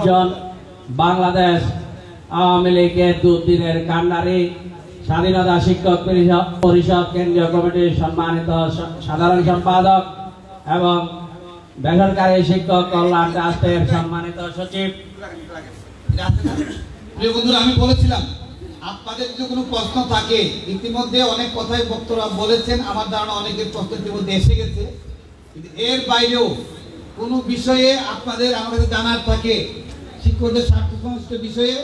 জন বাংলাদেশ আওয়ামী লীগের দুর্দিনের কান্ডারি স্বাধীনতা শিক্ষক পরিষদ কেন্দ্রীয় কমিটির সম্মানিত সাধারণ সম্পাদক এবং বেসরকারি শিক্ষক কল্যাণ ট্রাস্টের সম্মানিত সচিব। প্রিয় বন্ধুরা, আমি বলেছিলাম আপনাদের যদি কোনো প্রশ্ন থাকে, ইতিমধ্যে অনেক কথাই বক্তারা বলেছেন, আমার ধারণা অনেকের প্রশ্ন ইতিমধ্যে এসে গেছে। কিন্তু এর বাইরেও কোনো বিষয়ে আপনাদের আমাদের জানার থাকে, শিক্ষকদের স্বার্থ সংশ্লিষ্ট বিষয়ে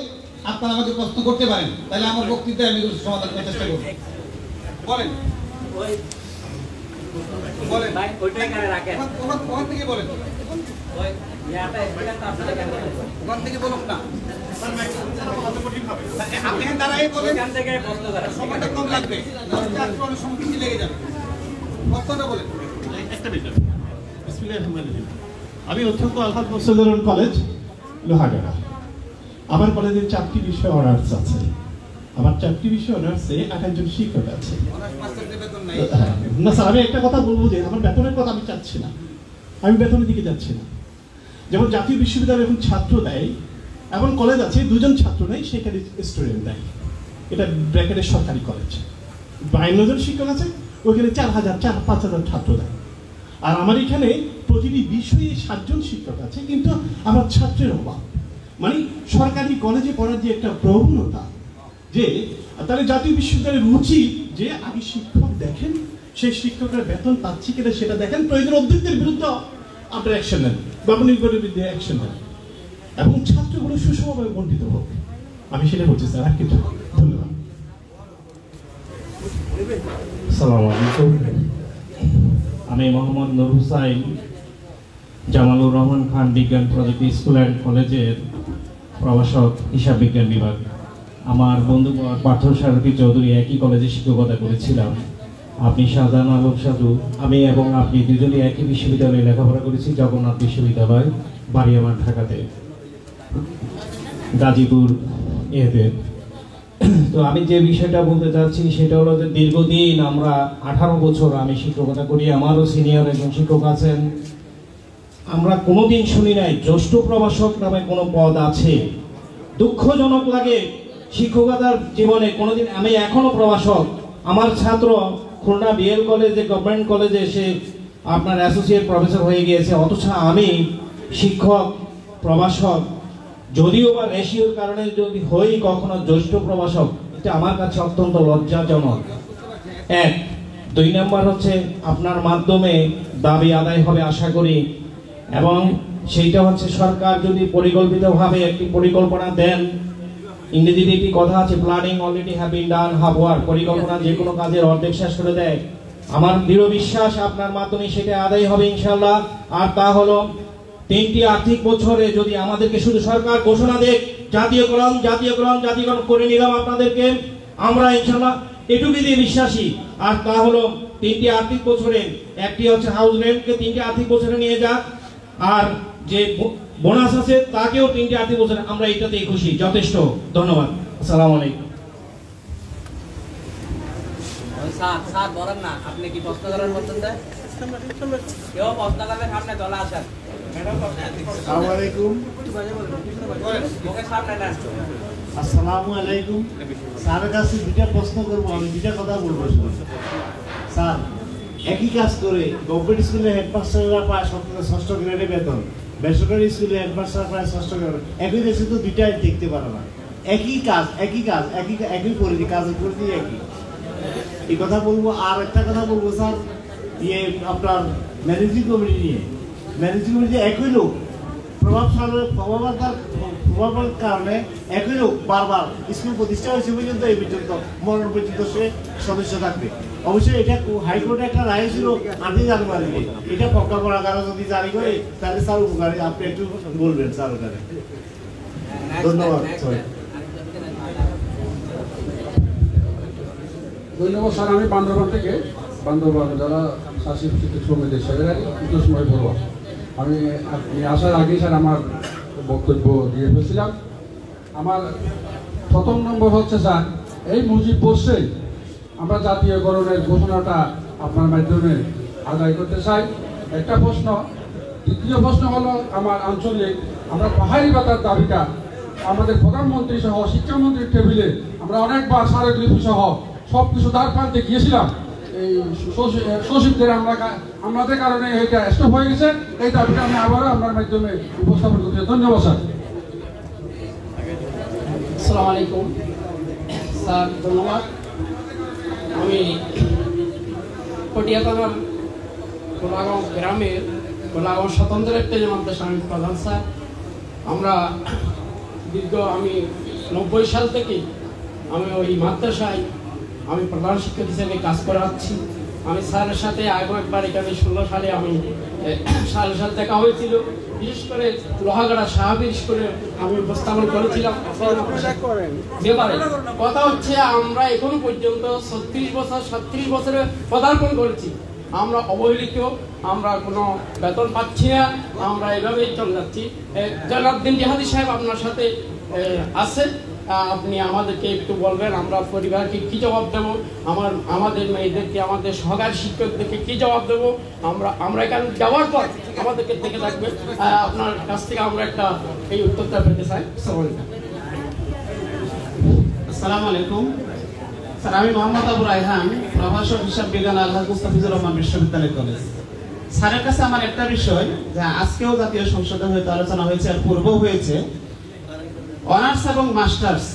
আপনারা আমাকে প্রশ্ন করতে পারেন, তাহলে আমার বক্তৃতায় আমি সমাধান করার চেষ্টা করব। বলেন বলেন ভাই, ওইটাই কেন রাখেন? ওখান থেকে বলেন, ওখান থেকে বলুন না, আপনি দাঁড়াই বলেন, সময়টা কম লাগবে, অনেক সময় বেশি লেগে যাবে। প্রশ্নটা বলেন। একটা বিষয়, আমি অধ্যক্ষ আলহাদ মোসাদ্দেদ কলেজ লোহাগাড়া। আমার কলেজে 4টি বিষয় অনার্স আছে। আমার 4টি বিষয় অনার্সে 28 জন শিক্ষক আছে। না স্যার, আমি একটা কথা বলবো যে আমার বেতনের কথা আমি চাচ্ছি না, আমি বেতনের দিকে যাচ্ছি না। যেমন জাতীয় বিশ্ববিদ্যালয় এখন ছাত্র দেয়, এমন কলেজ আছে 2 জন ছাত্র নেই, সেখানে স্টুডেন্ট দেয়। এটা ব্র্যাকেটের সরকারি কলেজ। 52 জন শিক্ষক আছে, ওইখানে 4,000-5,000 ছাত্র দেয়। আর আমার এখানে প্রতিটি বিষয়ে 7 জন শিক্ষক আছে, কিন্তু আমার ছাত্রের অভাব। মানে সরকারি কলেজে পড়ার যে একটা প্রবণতা, যে তাহলে জাতীয় বিশ্ববিদ্যালয়ের উচিত যে আগে শিক্ষক দেখেন, সেই শিক্ষকের বেতন পাচ্ছি কিনা সেটা দেখেন, প্রয়োজন অধ্যক্ষের বিরুদ্ধে আপনার অ্যাকশন নেন, গভর্নমেন্টের বিরুদ্ধে অ্যাকশন নেন, এবং ছাত্রগুলো সুষমভাবে বণ্টিত হোক। আমি সেটা বলছি স্যার, আর কিছু। ধন্যবাদ। আসসালামু আলাইকুম। আমি মোহাম্মদ নূর হুসাইন, জামালুর রহমান খান বিজ্ঞান প্রযুক্তি স্কুল অ্যান্ড কলেজের প্রভাষক, হিসাব বিজ্ঞান বিভাগ। আমার বন্ধু পার্থ সারথী চৌধুরী একই কলেজে শিক্ষকতা করেছিলাম। আপনি শাহজাহান আলম সাধু, আমি এবং আপনি দুজনেই একই বিশ্ববিদ্যালয়ে লেখাপড়া করেছি, জগন্নাথ বিশ্ববিদ্যালয়, বাড়িয়ামার, ঢাকাতে, গাজীপুর এতে। তো আমি যে বিষয়টা বলতে চাচ্ছি সেটা হলো যে দীর্ঘদিন আমরা 18 বছর আমি শিক্ষকতা করি, আমারও সিনিয়র একজন শিক্ষক আছেন। আমরা কোনোদিন শুনি নাই জ্যেষ্ঠ প্রভাষক নামে কোনো পদ আছে। দুঃখজনক লাগে শিক্ষকতার জীবনে কোনোদিন, আমি এখনো প্রভাষক, আমার ছাত্র খুলনা বিএল কলেজে, গভর্নমেন্ট কলেজে সে আপনার অ্যাসোসিয়েট প্রফেসর হয়ে গিয়েছে, অথচ আমি শিক্ষক প্রভাষক, যদিও বা রেশিওর কারণে যদি হই কখনো জ্যেষ্ঠ প্রভাষক, এটা আমার কাছে অত্যন্ত লজ্জাজনক। 1, 2 নম্বর হচ্ছে আপনার মাধ্যমে দাবি আদায় হবে আশা করি, এবং সেইটা হচ্ছে সরকার যদি পরিকল্পিতভাবে একটি পরিকল্পনা দেন। ইংরেজিতে একটি কথা আছে, planning already have been done half work. পরিকল্পনা যে কোনো কাজের অর্ধেক শেষ করে দেয়। আমার দৃঢ় বিশ্বাস আপনার মাধ্যমে সেটা আদায় হবে ইনশাআল্লাহ। আর তা হলো 3টি আর্থিক বছরে যদি আমাদেরকে শুধু সরকার ঘোষণা দেয় জাতীয়করণ করে নিলাম আপনাদেরকে, আমরা ইনশাআল্লাহ এটুকু দিয়ে বিশ্বাসী। আর তা হলো 3টি আর্থিক বছরে, একটি হচ্ছে হাউস রেন্টকে 3টি আর্থিক বছরে নিয়ে যাক, আর যে বোনাস আছে তাকেও 3টি আর্থিক বছরে, আমরা এটাতেই খুশি, যথেষ্ট। ধন্যবাদ। আসসালামু আলাইকুম। স্যার বলেন না, আপনি কি প্রশ্ন করার বলতেন? কেউ প্রশ্ন করলে সামনে চলে আসেন। আসসালামু আলাইকুম। আসসালামু আলাইকুম। স্যারের কাছে 2টা প্রশ্ন করবো, আমি 2টা কথা বলবো। স্যার, একই কাজ করে গভর্নমেন্ট স্কুলে হেডমাস্টাররা পায় 6ষ্ঠ গ্রেডে বেতন, বেসরকারি স্কুলে হেডমাস্টার পায় 6ষ্ঠ গ্রেড। একই দেশে তো 2টাই দেখতে পারে না। একই কাজ একই পরিধি, কাজের পরিধি একই। এই কথা বলবো। আর একটা কথা বলবো স্যার, আপনার ম্যানেজিং কমিটি নিয়ে। ম্যানেজিং কমিটি একই লোক, প্রভাবের কারণে একই লোক বারবার স্কুল প্রতিষ্ঠা হয়েছে পর্যন্ত, এই পর্যন্ত মরণ পর্যন্ত সে সদস্য থাকবে। অবশ্যই এটা হাইকোর্টে একটা রায় ছিল 8 জানুয়ারি, এটা পক্কা করা কারণ যদি জারি করে তাহলে স্যার উপকারী, আপনি একটু বলবেন স্যার ওখানে। ধন্যবাদ। ধন্যবাদ স্যার। আমি বান্দরবান থেকে, বান্দরবান যারা শাসিত শিক্ষক সমিতির সেক্রেটারি, কিছু সময় বলব। আমি আসার আগেই স্যার আমার বক্তব্য দিয়ে ফেলছিলাম। আমার প্রথম নম্বর হচ্ছে স্যার, এই মুজিব বর্ষেই আমরা জাতীয়করণের ঘোষণাটা আপনার মাধ্যমে আদায় করতে চাই। একটা প্রশ্ন, দ্বিতীয় প্রশ্ন হলো আমার আঞ্চলিক, আমরা পাহাড়ি ভাতার দাবিটা আমাদের প্রধানমন্ত্রী সহ শিক্ষামন্ত্রীর টেবিলে আমরা অনেকবার স্মারকলিপি সহ সব কিছু দ্বার প্রান্তে গিয়েছিলাম। এই সচিবদের আমাদের কারণে এটা স্টপ হয়ে গেছে। এই দাবিটা আমি আবারও আপনার মাধ্যমে উপস্থাপন করছি। ধন্যবাদ স্যার। আসসালামু আলাইকুম স্যার, ধন্যবাদ। আমি পটিয়াতলার কোলাগাঁও গ্রামের কোলাগাঁও স্বতন্ত্র একটি মাদ্রাসা আমি প্রধান স্যার। আমরা আমি 90 সাল থেকে আমি ওই মাদ্রাসায় আমি প্রধান শিক্ষক হিসেবে কাজ করে আসছি। আমি স্যারের সাথে আগে একবার এখানে 16 সালে আমি সাল দেখা হয়েছিল। বিশেষ করে লোহাগাড়া সাহাবীর স্কুলে আমি উপস্থাপন করেছিলাম। ব্যাপারে কথা হচ্ছে, আমরা এখনো পর্যন্ত 37 বছরে পদার্পণ করেছি। আমরা অবহেলিত, আমরা কোনো বেতন পাচ্ছি না, আমরা এভাবেই চলে যাচ্ছি। জনাবদ্দিন জিহাদি সাহেব আপনার সাথে আছে, আপনি আমাদেরকে একটু বলবেন আমরা পরিবারকে কি জবাব দেব, আমাদের মেয়েদেরকে, আমাদের সহকারী শিক্ষকদেরকে কি জবাব দেব। আমরা এখানে যাওয়ার পর আমাদেরকে দেখে থাকবে। আপনার কাছ থেকে আমরা একটা এই উত্তরটা পেতে চাই। আসসালামু আলাইকুম স্যার, আমি মোহাম্মদ আবু রায়হান, প্রভাষক হিসাব বিজ্ঞান আলহাজ মুস্তাফিজুর রহমান বিশ্ববিদ্যালয় কলেজ। স্যারের কাছে আমার একটা বিষয়, যে আজকেও জাতীয় সংসদে হয়তো আলোচনা হয়েছে আর পূর্বেও হয়েছে, অনার্স এবং মাস্টার্স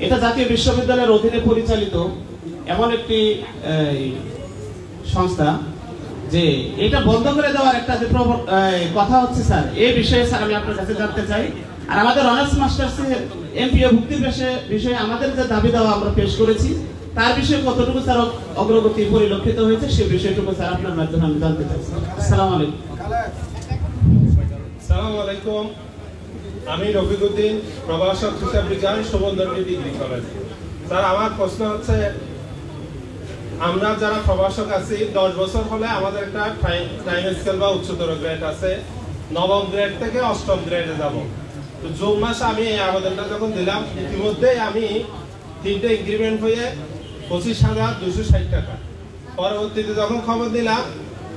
এটা জাতীয় বিশ্ববিদ্যালয়ের অধীনে পরিচালিত এমন একটি সংস্থা, যে এটা বন্ধ করে দেওয়ার একটা যে কথা হচ্ছে স্যার, এই বিষয়ে স্যার আমি আপনার কাছে জানতে চাই। আর আমাদের অনার্স মাস্টার্সের এমপিও ভুক্তির বিষয়ে আমাদের যে দাবি দেওয়া আমরা পেশ করেছি, তার বিষয়ে কতটুকু স্যার অগ্রগতি পরিলক্ষিত হয়েছে, সে বিষয়টুকু স্যার আপনার মাধ্যমে আমি জানতে চাই। আসসালামু আলাইকুম। আসসালামু আলাইকুম। আমি রফিকুদ্দিন, প্রভাষক হিসাব বিজ্ঞান, সুবর্ণচন্দ্র ডিগ্রি কলেজ। স্যার, আমার প্রশ্ন হচ্ছে, আমরা যারা প্রভাষক আছি 10 বছর হলে আমাদের একটা টাইম স্কেল বা উচ্চতর গ্রেড আছে, নবম গ্রেড থেকে অষ্টম গ্রেডে যাব। তো জুন মাসে আমি এই আবেদনটা যখন দিলাম, ইতিমধ্যেই আমি 3টে ইনক্রিমেন্ট হয়ে 25,260 টাকা। পরবর্তীতে যখন খবর দিলাম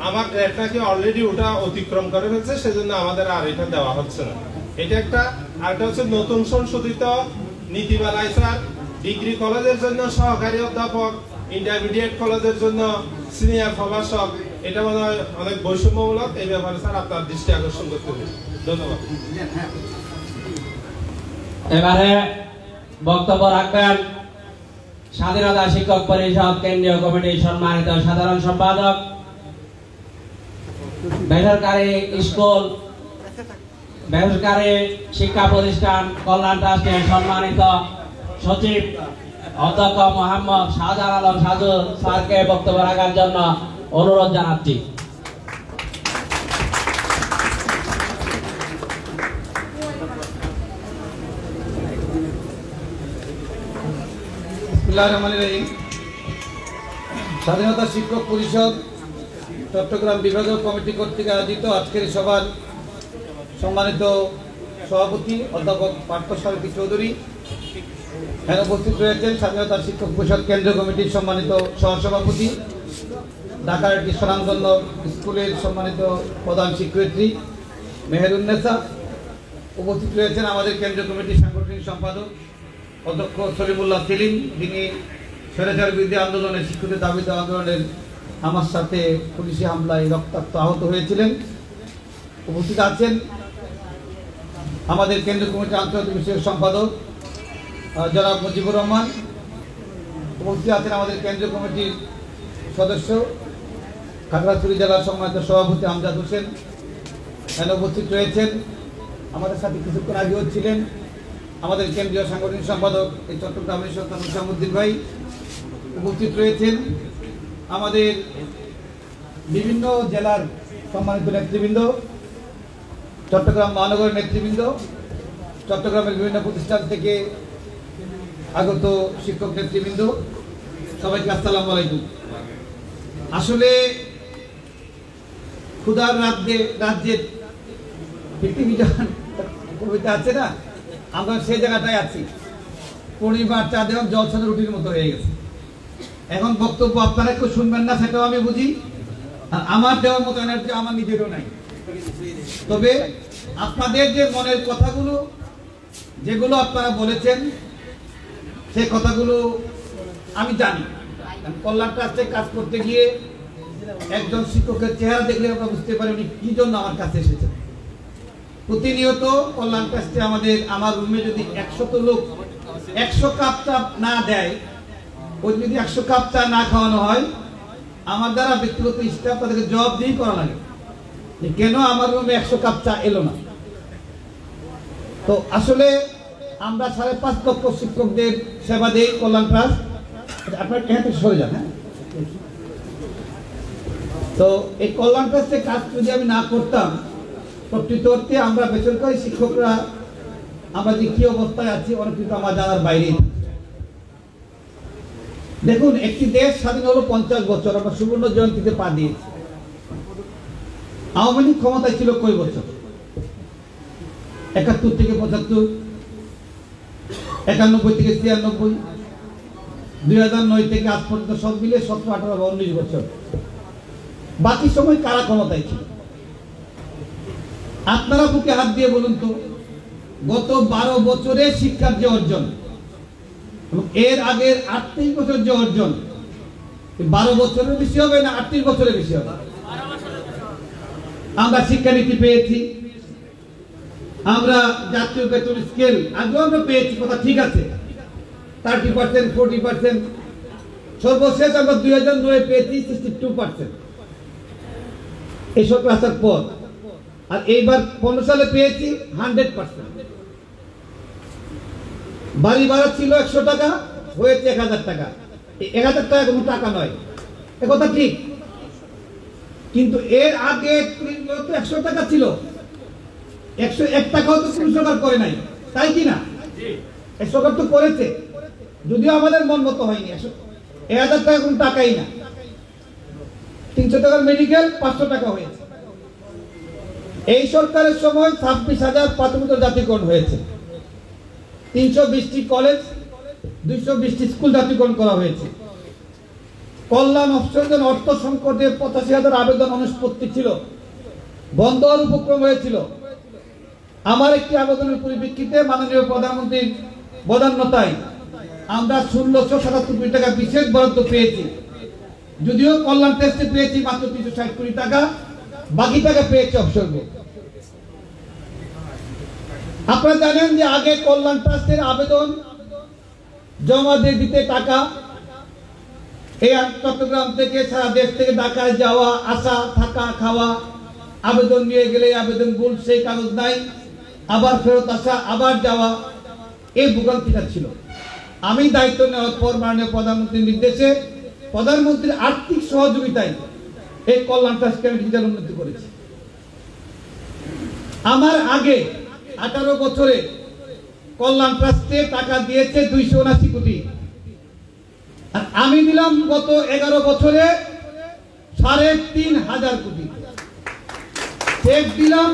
আমার গ্রেডটাকে অলরেডি ওটা অতিক্রম করে ফেলছে, সেজন্য আমাদের আর এটা দেওয়া হচ্ছে না। এটা একটা। আরেকটা হচ্ছে নতুন সংশোধিত নীতিমালায় স্যার, ডিগ্রি কলেজের জন্য সহকারী অধ্যাপক, ইন্টারমিডিয়েট কলেজের জন্য সিনিয়র প্রভাষক, এটা মনে হয় অনেক বৈষম্যমূলক। এই ব্যাপারে স্যার আপনার দৃষ্টি আকর্ষণ করতে হবে। ধন্যবাদ। এবারে বক্তব্য রাখবেন স্বাধীনতা শিক্ষক পরিষদ কেন্দ্রীয় কমিটির সম্মানিত সাধারণ সম্পাদক, বেসরকারি স্কুল, বেসরকারি শিক্ষা প্রতিষ্ঠান কল্যাণ ট্রাস্টের সম্মানিত সচিব অধ্যক্ষ মোহাম্মদ শাহজাহান আলম সাজু স্যারকে বক্তব্য রাখার জন্য অনুরোধ জানাচ্ছি। স্বাধীনতা শিক্ষক পরিষদ চট্টগ্রাম বিভাগীয় কমিটি কর্তৃক আয়োজিত আজকের সভার সম্মানিত সভাপতি অধ্যাপক পার্থসারথী চৌধুরী, এখানে উপস্থিত রয়েছেন স্বাধীনতা শিক্ষক পরিষদ কেন্দ্রীয় কমিটির সম্মানিত সহসভাপতি, ঢাকার একটি স্বনামধন্য স্কুলের সম্মানিত প্রধান শিক্ষয়িত্রী মেহেরুন্নেসা, উপস্থিত রয়েছেন আমাদের কেন্দ্রীয় কমিটির সাংগঠনিক সম্পাদক অধ্যক্ষ সলিমুল্লাহ সেলিম, যিনি স্বৈরাচার বিরোধী আন্দোলনে শিক্ষকদের দাবিতে আন্দোলনের আমার সাথে পুলিশি হামলায় রক্তাক্ত আহত হয়েছিলেন। উপস্থিত আছেন আমাদের কেন্দ্রীয় কমিটির আন্তর্জাতিক বিষয়ক সম্পাদক জনাব মুজিবুর রহমান, উপস্থিত আছেন আমাদের কেন্দ্রীয় কমিটির সদস্য খাগড়াছড়ি জেলার সম্মানিত সভাপতি আমজাদ হোসেন, এখানে উপস্থিত রয়েছেন আমাদের সাথে কিছুক্ষণ আগেও ছিলেন আমাদের কেন্দ্রীয় সাংগঠনিক সম্পাদক এই চট্টগ্রামের সন্তান হুসামুদ্দিন ভাই, উপস্থিত রয়েছেন আমাদের বিভিন্ন জেলার সম্মানিত নেতৃবৃন্দ, চট্টগ্রাম মহানগরের নেতৃবৃন্দ, চট্টগ্রামের বিভিন্ন প্রতিষ্ঠান থেকে আগত শিক্ষক নেতৃবৃন্দ, সবাইকে আসসালামু আলাইকুম। আসলে ক্ষুধার রাজ্যের পৃথিবী কবিতা আছে না, আমরা সেই জায়গাটায় আছি। পরিবার চা দেওয়া জল সাথে রুটির মতো হয়ে গেছে। এখন বক্তব্য আপনারা কেউ শুনবেন না সেটাও আমি বুঝি, আর আমার দেওয়ার মতো এনার্জি আমার নিজেরও নাই। তবে আপনাদের যে মনের কথাগুলো যেগুলো আপনারা বলেছেন সেই কথাগুলো আমি জানি। কল্যাণ ট্রাস্টে কাজ করতে গিয়ে একজন শিক্ষকের চেহারা দেখলে আমরা বুঝতে পারি উনি কি জন্য আমার কাছে এসেছেন। প্রতিনিয়ত কল্যাণ ট্রাস্টে আমার রুমে যদি 100 লোক 100 কাপ চা না দেয়, ওই যদি 100 কাপ চা না খাওয়ানো হয়, আমার দ্বারা ব্যক্তিগত স্টাফ তাদেরকে জবাবদিহি করা লাগে যে কেন আমার রুমে 100 কাপ চা এলো না। তো আসলে আমরা 5.5 লক্ষ শিক্ষকদের সেবা দেই কল্যাণ ট্রাস্ট। আপনার এখান থেকে সরে যান। হ্যাঁ, তো এই কল্যাণ ট্রাস্টের কাজ যদি আমি না করতাম, প্রকৃত অর্থে আমরা বেসরকারি শিক্ষকরা আমরা যে কি অবস্থায় আছি অনেক কিন্তু আমার জানার বাইরে। দেখুন, একটি দেশ স্বাধীন হলো 50 বছর, আমরা সুবর্ণ জয়ন্তীতে পা দিয়েছি। আওয়ামী লীগ ক্ষমতায় ছিল কয় বছর? 71 থেকে 75, 91 থেকে 93, 2009 থেকে আজ পর্যন্ত সব মিলে 17, 18 বা 19 বছর। বাকি সময় কারা ক্ষমতায় ছিল? আপনারা বুকে হাত দিয়ে বলুন তো, গত 12 বছরে শিক্ষার যে অর্জন এবং এর আগের 38 বছর যে অর্জন, 12 বছরের বেশি হবে না 38 বছরের বেশি হবে? আমরা শিক্ষানীতি পেয়েছি, আমরা জাতীয় বেতন স্কেল আগেও আমরা পেয়েছি, কথা ঠিক আছে, 30%, 40%, সর্বশেষ আমরা 2009 পেয়েছি 62% এই সরকার আসার পর। আর এইবার 15 সালে পেয়েছি 100%। বাড়ি ভাড়া ছিল 100 টাকা, হয়েছে 1000 টাকা। 1000 টাকা কোনো টাকা নয়, একথা ঠিক, কিন্তু এর আগে 100 টাকা ছিল, 101 টাকাও তো কোন সরকার করে নাই, তাই কি না? এই সরকার তো করেছে, যদিও আমাদের মন মতো হয়নি। 1000 টাকা কোনো টাকাই না। 300 টাকার মেডিকেল 500 টাকা হয়েছে। এই সরকারের সময় 26,000 প্রাথমিক জাতীয়করণ হয়েছে, 320টি কলেজ, 220টি স্কুল জাতীয়করণ করা হয়েছে। কল্যাণ অফিসের অর্থ সংকটে 85,000 আবেদন অনুষ্পত্তি ছিল, বন্ধ হওয়ার উপক্রম হয়েছিল। আমার একটি আবেদনের পরিপ্রেক্ষিতে মাননীয় প্রধানমন্ত্রীর বদান্যতায় আমরা 1677 কোটি টাকা বিশেষ বরাদ্দ পেয়েছি। যদিও কল্যাণ ট্রাস্টে পেয়েছি মাত্র 360 কোটি টাকা, বাকি টাকা পেয়েছে অবসর। আপনারা জানেন যে আগে কল্যাণ ট্রাস্টের আবেদন জমা দিয়ে দিতে টাকা, এই চট্টগ্রাম থেকে সারা দেশ থেকে ঢাকায় যাওয়া আসা, থাকা, খাওয়া, আবেদন নিয়ে গেলে আবেদন ভুল, সেই কাগজ নাই, আবার ফেরত আসা, আবার যাওয়া, এই ভোগান্তিটা ছিল। আমি দায়িত্ব নেওয়ার পর মাননীয় প্রধানমন্ত্রীর নির্দেশে, প্রধানমন্ত্রীর আর্থিক সহযোগিতায় এই কল্যাণ ট্রাস্টকে আমি ডিজিটাল উন্নতি করেছি। আমার আগে 18 বছরে কল্যাণ ট্রাস্টে টাকা দিয়েছে 279 কোটি, আর আমি দিলাম গত 11 বছরে 3,500 কোটি। চেক দিলাম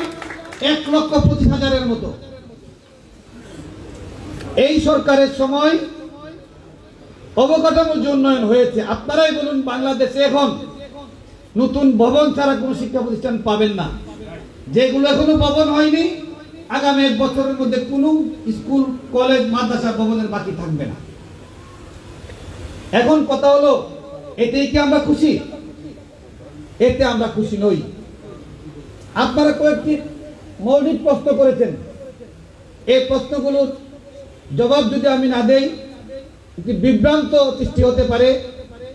1,25,000-এর মতো। এই সরকারের সময় অবকাঠামোর যে উন্নয়ন হয়েছে, আপনারাই বলুন, বাংলাদেশে এখন নতুন ভবন ছাড়া কোনো শিক্ষা প্রতিষ্ঠান পাবেন না। যেগুলো এখনো ভবন হয়নি, আগামী 1 বছরের মধ্যে কোনো স্কুল, কলেজ, মাদ্রাসা ভবনের বাকি থাকবে না। এখন কথা হলো, এতেই কি আমরা খুশি? এতে আমরা খুশি নই। আপনারা কয়েকটি মৌলিক প্রশ্ন করেছেন, এই প্রশ্নগুলোর জবাব যদি আমি না দেই, একটি বিভ্রান্ত সৃষ্টি হতে পারে,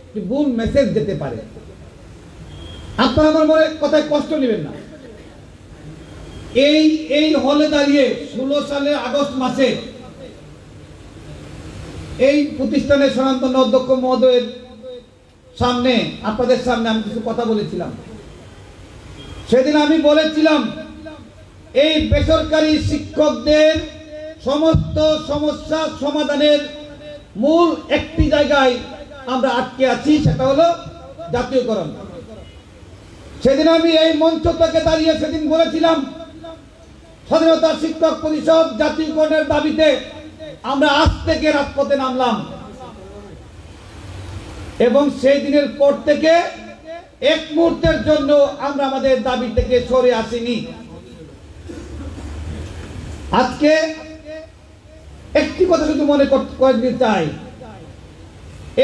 একটি ভুল মেসেজ যেতে পারে। আপনারা আমার মনে কথায় কষ্ট নেবেন না। এই হলে দাঁড়িয়ে 16 সালের আগস্ট মাসে এই প্রতিষ্ঠানের সনাতন অধ্যক্ষ মহোদয়ের সামনে, আপনাদের সামনে আমি কিছু কথা বলেছিলাম। সেদিন আমি বলেছিলাম, এই বেসরকারি শিক্ষকদের সমস্ত সমস্যা সমাধানের মূল একটি জায়গায় আমরা আটকে আছি, সেটা হলো জাতীয়করণ। সেদিন আমি এই মঞ্চ থেকে দাঁড়িয়ে সেদিন বলেছিলাম, স্বাধীনতা শিক্ষক পরিষদ জাতীয়করণের দাবিতে আমরা আজ থেকে রাজপথে নামলাম, এবং সেই দিনের পর থেকে এক মুহূর্তের জন্য আমরা আমাদের দাবি থেকে সরে আসিনি। আজকে একটি কথা শুধু মনে করতে চাই,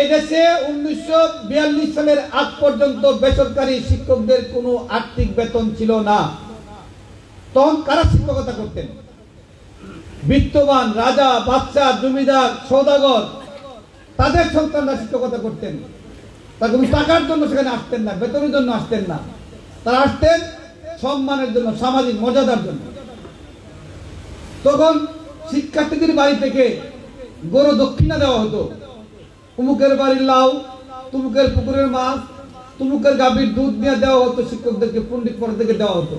এদেশে 1942 সালের আগ পর্যন্ত বেসরকারি শিক্ষকদের কোনো আর্থিক বেতন ছিল না। তখন কারা শিক্ষকতা করতেন? বিত্তবান, রাজা, বাদশা, জমিদার, সওদাগর, তাদের সন্তানরা শিক্ষকতা করতেন। তারা কোনো টাকার জন্য সেখানে আসতেন না, বেতনের জন্য আসতেন না, তারা আসতেন সম্মানের জন্য, সামাজিক মর্যাদার জন্য। তখন শিক্ষার্থীদের বাড়ি থেকে গরু দক্ষিণা দেওয়া হতো। তুমুকের বাড়ির লাউ, তুমুকের পুকুরের মাছ, তুমুকের গাভীর দুধ নিয়ে দেওয়া হতো শিক্ষকদেরকে, পণ্ডিত পড়া থেকে দেওয়া হতো।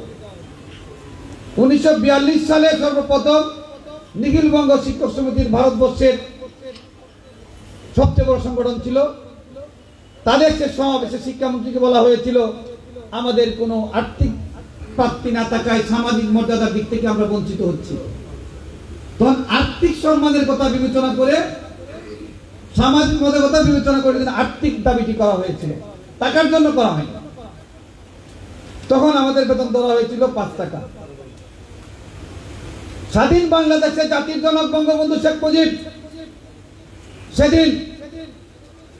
1942 সালে সর্বপ্রথম নিখিল বঙ্গ শিক্ষক সমিতির ভারতবর্ষের সবচেয়ে বড় সংগঠন ছিল, তাদের সে সমাবেশে শিক্ষামন্ত্রীকে বলা হয়েছিল আমাদের কোনো আর্থিক প্রাপ্তি না থাকায় সামাজিক মর্যাদার দিক থেকে আমরা বঞ্চিত হচ্ছি। তখন আর্থিক সম্মানের কথা বিবেচনা করে, সামাজিক মর্যাদার কথা বিবেচনা করে আর্থিক দাবিটি করা হয়েছিল, টাকার জন্য করা হয়নি। তখন আমাদের বেতন ধরা হয়েছিল 5 টাকা। স্বাধীন বাংলাদেশে জাতির জনক বঙ্গবন্ধু শেখ মুজিব সেদিন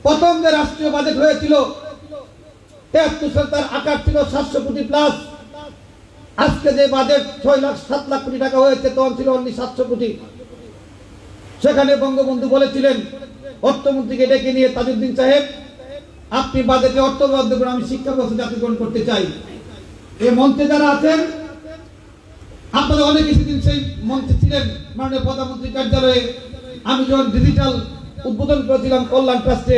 প্রথম যে রাষ্ট্রীয় বাজেট হয়েছিল 73 সালে তার আকার ছিল 700 কোটি প্লাস। আজকে যে বাজেট 6 লাখ 7 লাখ কোটি টাকা হয়েছে, তখন ছিল অনলি 700 কোটি। সেখানে বঙ্গবন্ধু বলেছিলেন অর্থমন্ত্রীকে ডেকে নিয়ে, তাজউদ্দিন সাহেব আপনি বাজেটে অর্থ বরাদ্দ করে আমি শিক্ষা ব্যবস্থা জাতীয়করণ করতে চাই। এই মঞ্চে যারা আছেন আপনারা অনেকে সেদিন সেই মঞ্চে ছিলেন। মাননীয় প্রধানমন্ত্রী কার্যালয়ে আমি যখন ডিজিটাল উদ্বোধন করেছিলাম কল্যাণ ট্রাস্টে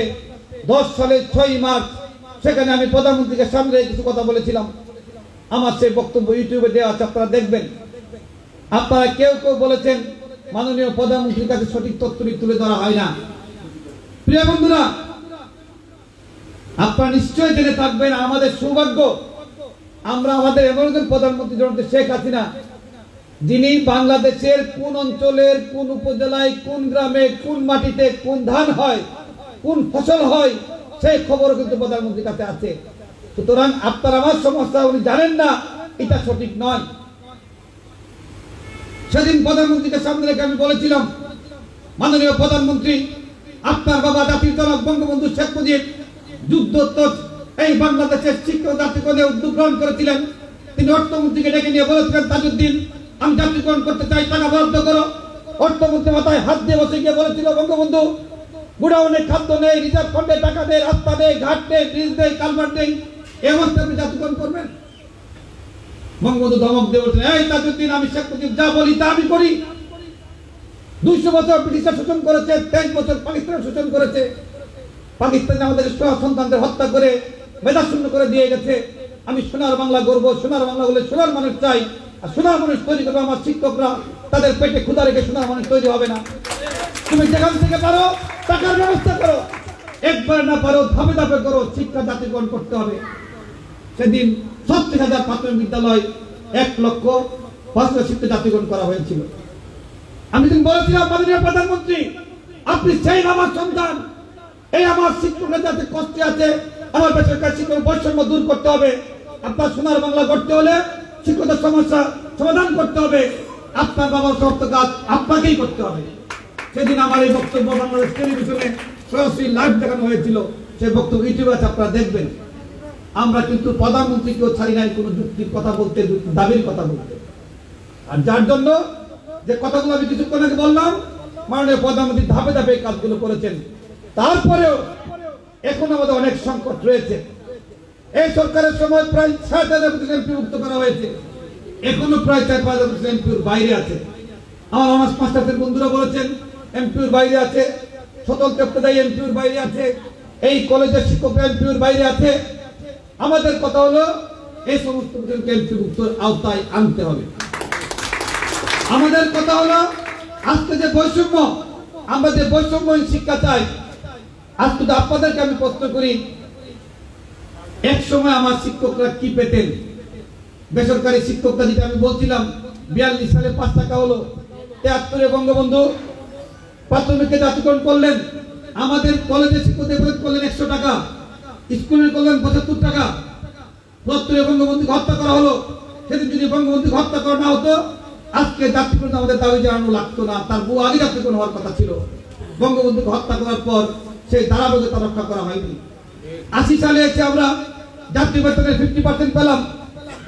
10 সালের 6 মার্চ, সেখানে আমি প্রধানমন্ত্রীকে সামনে রেখে কিছু কথা বলেছিলাম। আমার সেই বক্তব্য ইউটিউবে দেওয়া আছে, আপনারা দেখবেন। আপনারা কেউ কেউ বলেছেন মাননীয় প্রধানমন্ত্রীর কাছে সঠিক তথ্যটি তুলে ধরা হয় না। প্রিয় বন্ধুরা, আপনারা নিশ্চয়ই জেনে থাকবেন আমাদের সৌভাগ্য, আমরা আমাদের এমন একজন প্রধানমন্ত্রী জনতা শেখ হাসিনা, যিনি বাংলাদেশের কোন অঞ্চলের কোন উপজেলায় কোন গ্রামে কোন মাটিতে কোন ধান হয়, কোন ফসল হয়, সেই খবর কিন্তু প্রধানমন্ত্রীর কাছে আছে। সুতরাং আপনার আমার সমস্যা উনি জানেন না, এটা সঠিক নয়। সেদিন প্রধানমন্ত্রীকে সামনে রেখে আমি বলেছিলাম, মাননীয় প্রধানমন্ত্রী, আপনার বাবা জাতির জনক বঙ্গবন্ধু শেখ মুজিব যুদ্ধোত্তর এই বাংলাদেশের শিক্ষক জাতীয়করণে উদ্যোগ গ্রহণ করেছিলেন। তিনি অর্থমন্ত্রীকে ডেকে নিয়ে বলেছিলেন, তাজউদ্দিন আমি জাতীয়করণ করতে চাই, টাকা বরাদ্দ করো। অর্থমন্ত্রী মাথায় হাত দিয়ে বসে গিয়ে বলেছিল, বঙ্গবন্ধু গুডাউনে খাদ্য নেই, রিজার্ভ ফান্ডে টাকা নেই, রাস্তা নেই, ঘাট নেই, ব্রিজ নেই, কালভার্ট নেই, এই অবস্থায় আপনি জাতীয়করণ করবেন? বঙ্গবন্ধু ধমক দিয়ে বলছেন, এই তাজউদ্দিন আমি শেখ মুজিব যা বলি তা আমি করি। 200 বছর ব্রিটিশরা শোষণ করেছে, 23 বছর পাকিস্তান শোষণ করেছে। পাকিস্তানে আমাদের সন্তানদের হত্যা করে মেধাশূন্য করে দিয়ে গেছে। আমি সোনার বাংলা গর্ব, সোনার বাংলা বলে সোনার মানুষ চাই, আর সোনার মানুষ তৈরি করবে আমার শিক্ষকরা। তাদের পেটে ক্ষুধা রেখে সোনার মানুষ তৈরি হবে না। তুমি যেখান থেকে পারো টাকার ব্যবস্থা করো, একবার না পারো ধাপে ধাপে করো, শিক্ষা জাতীয়করণ করতে হবে। সেদিন 70,000 প্রাথমিক বিদ্যালয় 1,05,000 শিক্ষা জাতীয়করণ করা হয়েছিল। আমি দিন বলেছিলাম, মাননীয় প্রধানমন্ত্রী আপনি সেই আমার সন্তান, এই আমার শিক্ষকরা যাতে কষ্টে আছে, আমার বেসরকারি শিক্ষক বৈষম্য দূর করতে হবে। আপনার সোনার বাংলা করতে হলে শিক্ষকদের সমস্যা সমাধান করতে হবে। আপনার বাবার সমস্ত কাজ আপনাকেই করতে হবে। সেদিন আমার এই বক্তব্য বাংলাদেশ টেলিভিশনে সরাসরি লাইভ দেখানো হয়েছিল, সেই বক্তব্য ইউটিউবে আছে, আপনারা দেখবেন। আমরা কিন্তু প্রধানমন্ত্রীকেও ছাড়ি নাই কোনো যুক্তির কথা বলতে, দাবির কথা বলতে। আর যার জন্য যে কথাগুলো আমি কিছুক্ষণ আগে বললাম, মাননীয় প্রধানমন্ত্রী ধাপে ধাপে কাজগুলো করেছেন। তারপরেও এখন আমাদের অনেক সংকট রয়েছে। এই সরকারের সময় প্রায় 6,000 এমপি মুক্ত করা হয়েছে, এখনো প্রায় 4-5,000 এমপির বাইরে আছে। আমার অনার্স মাস্টার্সের বন্ধুরা বলেছেন এমপির বাইরে আছে, সতল চট্টোপাধ্যায় এমপির বাইরে আছে, এই কলেজের শিক্ষকরা এমপির বাইরে আছে। আমাদের কথা হলো এই সমস্ত এমপি মুক্তর আওতায় আনতে হবে। আমাদের কথা হলো আজকে যে বৈষম্য, আমরা যে বৈষম্যহীন শিক্ষা চাই। আজকে আপনাদেরকে আমি প্রশ্ন করি, এক সময় আমার শিক্ষকরা কি পেতেন? বেসরকারি শিক্ষকরা, যেটা আমি বলছিলাম 42 সালে 5 টাকা হলো, 73-এ বঙ্গবন্ধু প্রাথমিকে জাতীয়করণ করলেন। আমাদের কলেজে শিক্ষকদের করলেন 100 টাকা, স্কুলের করলেন 75 টাকা। ৭৭ বঙ্গবন্ধুকে হত্যা করা হলো। সেদিন যদি বঙ্গবন্ধুকে হত্যা করা না হতো আজকে জাতিগত আমাদের দাবি জানানো লাগতো না, তার বহু আগে জাতিগত হওয়ার কথা ছিল। বঙ্গবন্ধুকে হত্যা করার পর সেই ধারাবাহিকতা রক্ষা করা হয়নি। ৮০ সালে এসে আমরা জাতীয় বেতনের 50% পেলাম,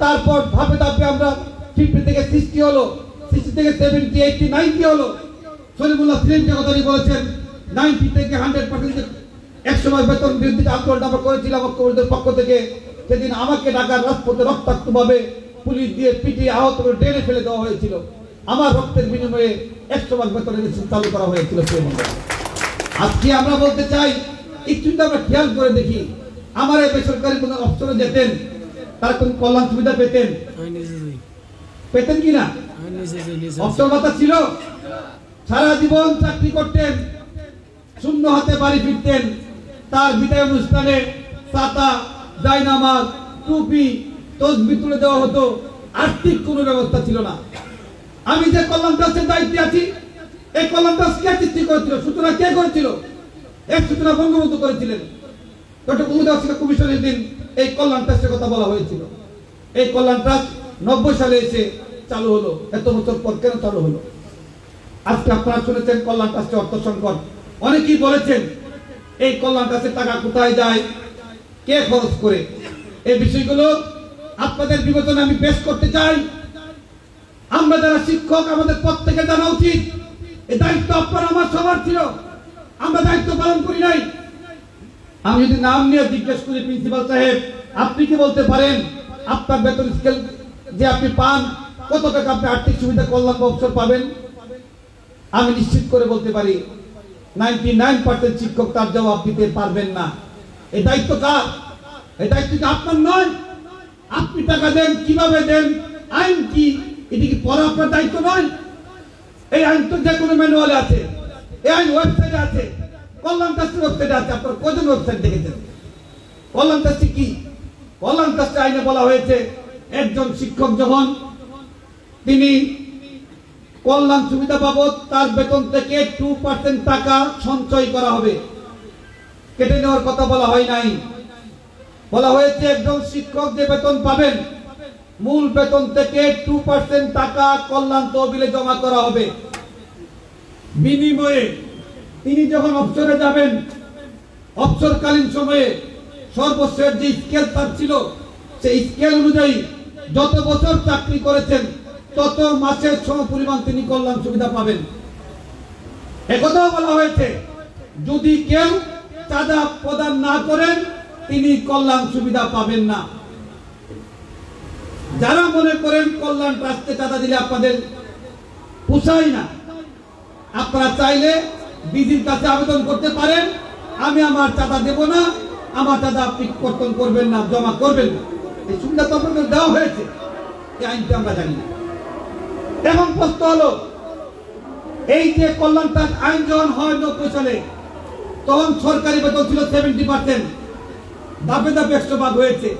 তারপর ধাপে ধাপে আমরা 50 থেকে 60 হলো, 60 থেকে 70, 80, 90 হলো। সলিমুল্লাহ সিলিম যে কথাটি বলেছেন 90 থেকে 100% একসময় বেতন বৃদ্ধিতে আন্দোলন আমরা করেছিলাম ঐক্যবদ্ধের পক্ষ থেকে। সেদিন আমাকে ঢাকার রাজপথে রক্তাক্তভাবে পুলিশ দিয়ে পিটিয়ে আহত করে ট্রেনে ফেলে দেওয়া হয়েছিল। আমার রক্তের বিনিময়ে 100% বেতনের চালু করা হয়েছিল। আজকে আমরা বলতে চাই একটু আমরা খেয়াল করে দেখি, আমার এই বেসরকারি কোনো অফিসরে যেতেন তারা কোন কল্যাণ সুবিধা পেতেন কিনা? অফিসর ভাতা ছিল, সারা জীবন চাকরি করতেন, শূন্য হাতে বাড়ি ফিরতেন। তার বিদায় অনুষ্ঠানে ছাতা, জায়নামাজ, টুপি, তসবিহ তুলে দেওয়া হতো। আর্থিক কোনো ব্যবস্থা ছিল না। আমি যে কল্যাণ ট্রাস্টের দায়িত্বে আছি, এই কল্যাণ ট্রাস্ট কে সৃষ্টি করেছিল? সূচনা কে করেছিল? এক সূচনা বঙ্গবন্ধু করেছিলেন। কমিশনের দিন এই কল্যাণ ট্রাস্টের কথা বলা হয়েছিল। এই কল্যাণ ট্রাস্ট 90 সালে এসে চালু হলো। এত বছর পর কেন চালু হলো? আজকে আপনারা শুনেছেন কল্যাণ ট্রাস্টে অর্থ সংকট। অনেকেই বলেছেন এই কল্যাণ ট্রাস্টের টাকা কোথায় যায়, কে খরচ করে। এই বিষয়গুলো আপনাদের বিবেচনায় আমি পেশ করতে চাই। আমরা যারা শিক্ষক, আমাদের প্রত্যেকে জানা উচিত এই দায়িত্ব আপনার আমার সবার ছিল, আমরা দায়িত্ব পালন করি নাই। আমি যদি নাম নিয়ে জিজ্ঞেস করি, প্রিন্সিপাল সাহেব আপনি কি বলতে পারেন আপনার বেতন স্কেল যে আপনি পান, কত টাকা আপনি আর্থিক সুবিধা কল্যাণ অবসর পাবেন? আমি নিশ্চিত করে বলতে পারি 99% শিক্ষক তার জবাব দিতে পারবেন না। এই দায়িত্ব কার? এই দায়িত্ব কি আপনার নয়? আপনি টাকা দেন, কিভাবে দেন, আইন কি, এটি কি পড়া আপনার দায়িত্ব নয়? এই আইন তো যে কোনো ম্যানুয়ালে আছে, এই আইন ওয়েবসাইটে আছে, কল্যাণ ট্রাস্টের ওয়েবসাইটে আছে। আপনার কজন ওয়েবসাইট দেখেছেন? কল্যাণ ট্রাস্টে কি? কল্যাণ ট্রাস্টে আইনে বলা হয়েছে একজন শিক্ষক যখন তিনি কল্যাণ সুবিধা বাবদ তার বেতন থেকে 2% টাকা সঞ্চয় করা হবে, কেটে নেওয়ার কথা বলা হয় নাই। বলা হয়েছে একজন শিক্ষক যে বেতন পাবেন মূল বেতন থেকে 2% টাকা কল্যাণ তহবিলে জমা করা হবে। বিনিময়ে তিনি যখন অবসরে যাবেন, অবসরকালীন সময়ে সর্বশেষ যে স্কেল তার ছিল, সেই স্কেল অনুযায়ী যত বছর চাকরি করেছেন তত মাসের সমপরিমাণ তিনি কল্যাণ সুবিধা পাবেন। একথাও বলা হয়েছে যদি কেউ চাঁদা প্রদান না করেন তিনি কল্যাণ সুবিধা পাবেন না। যারা মনে করেন কল্যাণ ট্রাস্টে চাঁদা দিলে আপনাদের পোষায় না, আপনারা চাইলে বিধির কাছে আবেদন করতে পারেন, আমি আমার চাঁদা দেব না, আমার চাঁদা আপনি কর্তন করবেন না, জমা করবেন না। এই সুবিধা তো আপনাদের দেওয়া হয়েছে, এই আইনটা আমরা জানি না। এখন প্রশ্ন হলো, এই যে কল্যাণ ট্রাস্ট আইন যখন হয় 90 সালে, তখন সরকারি বেতন ছিল 70%, ধাপে ধাপে 100% হয়েছে।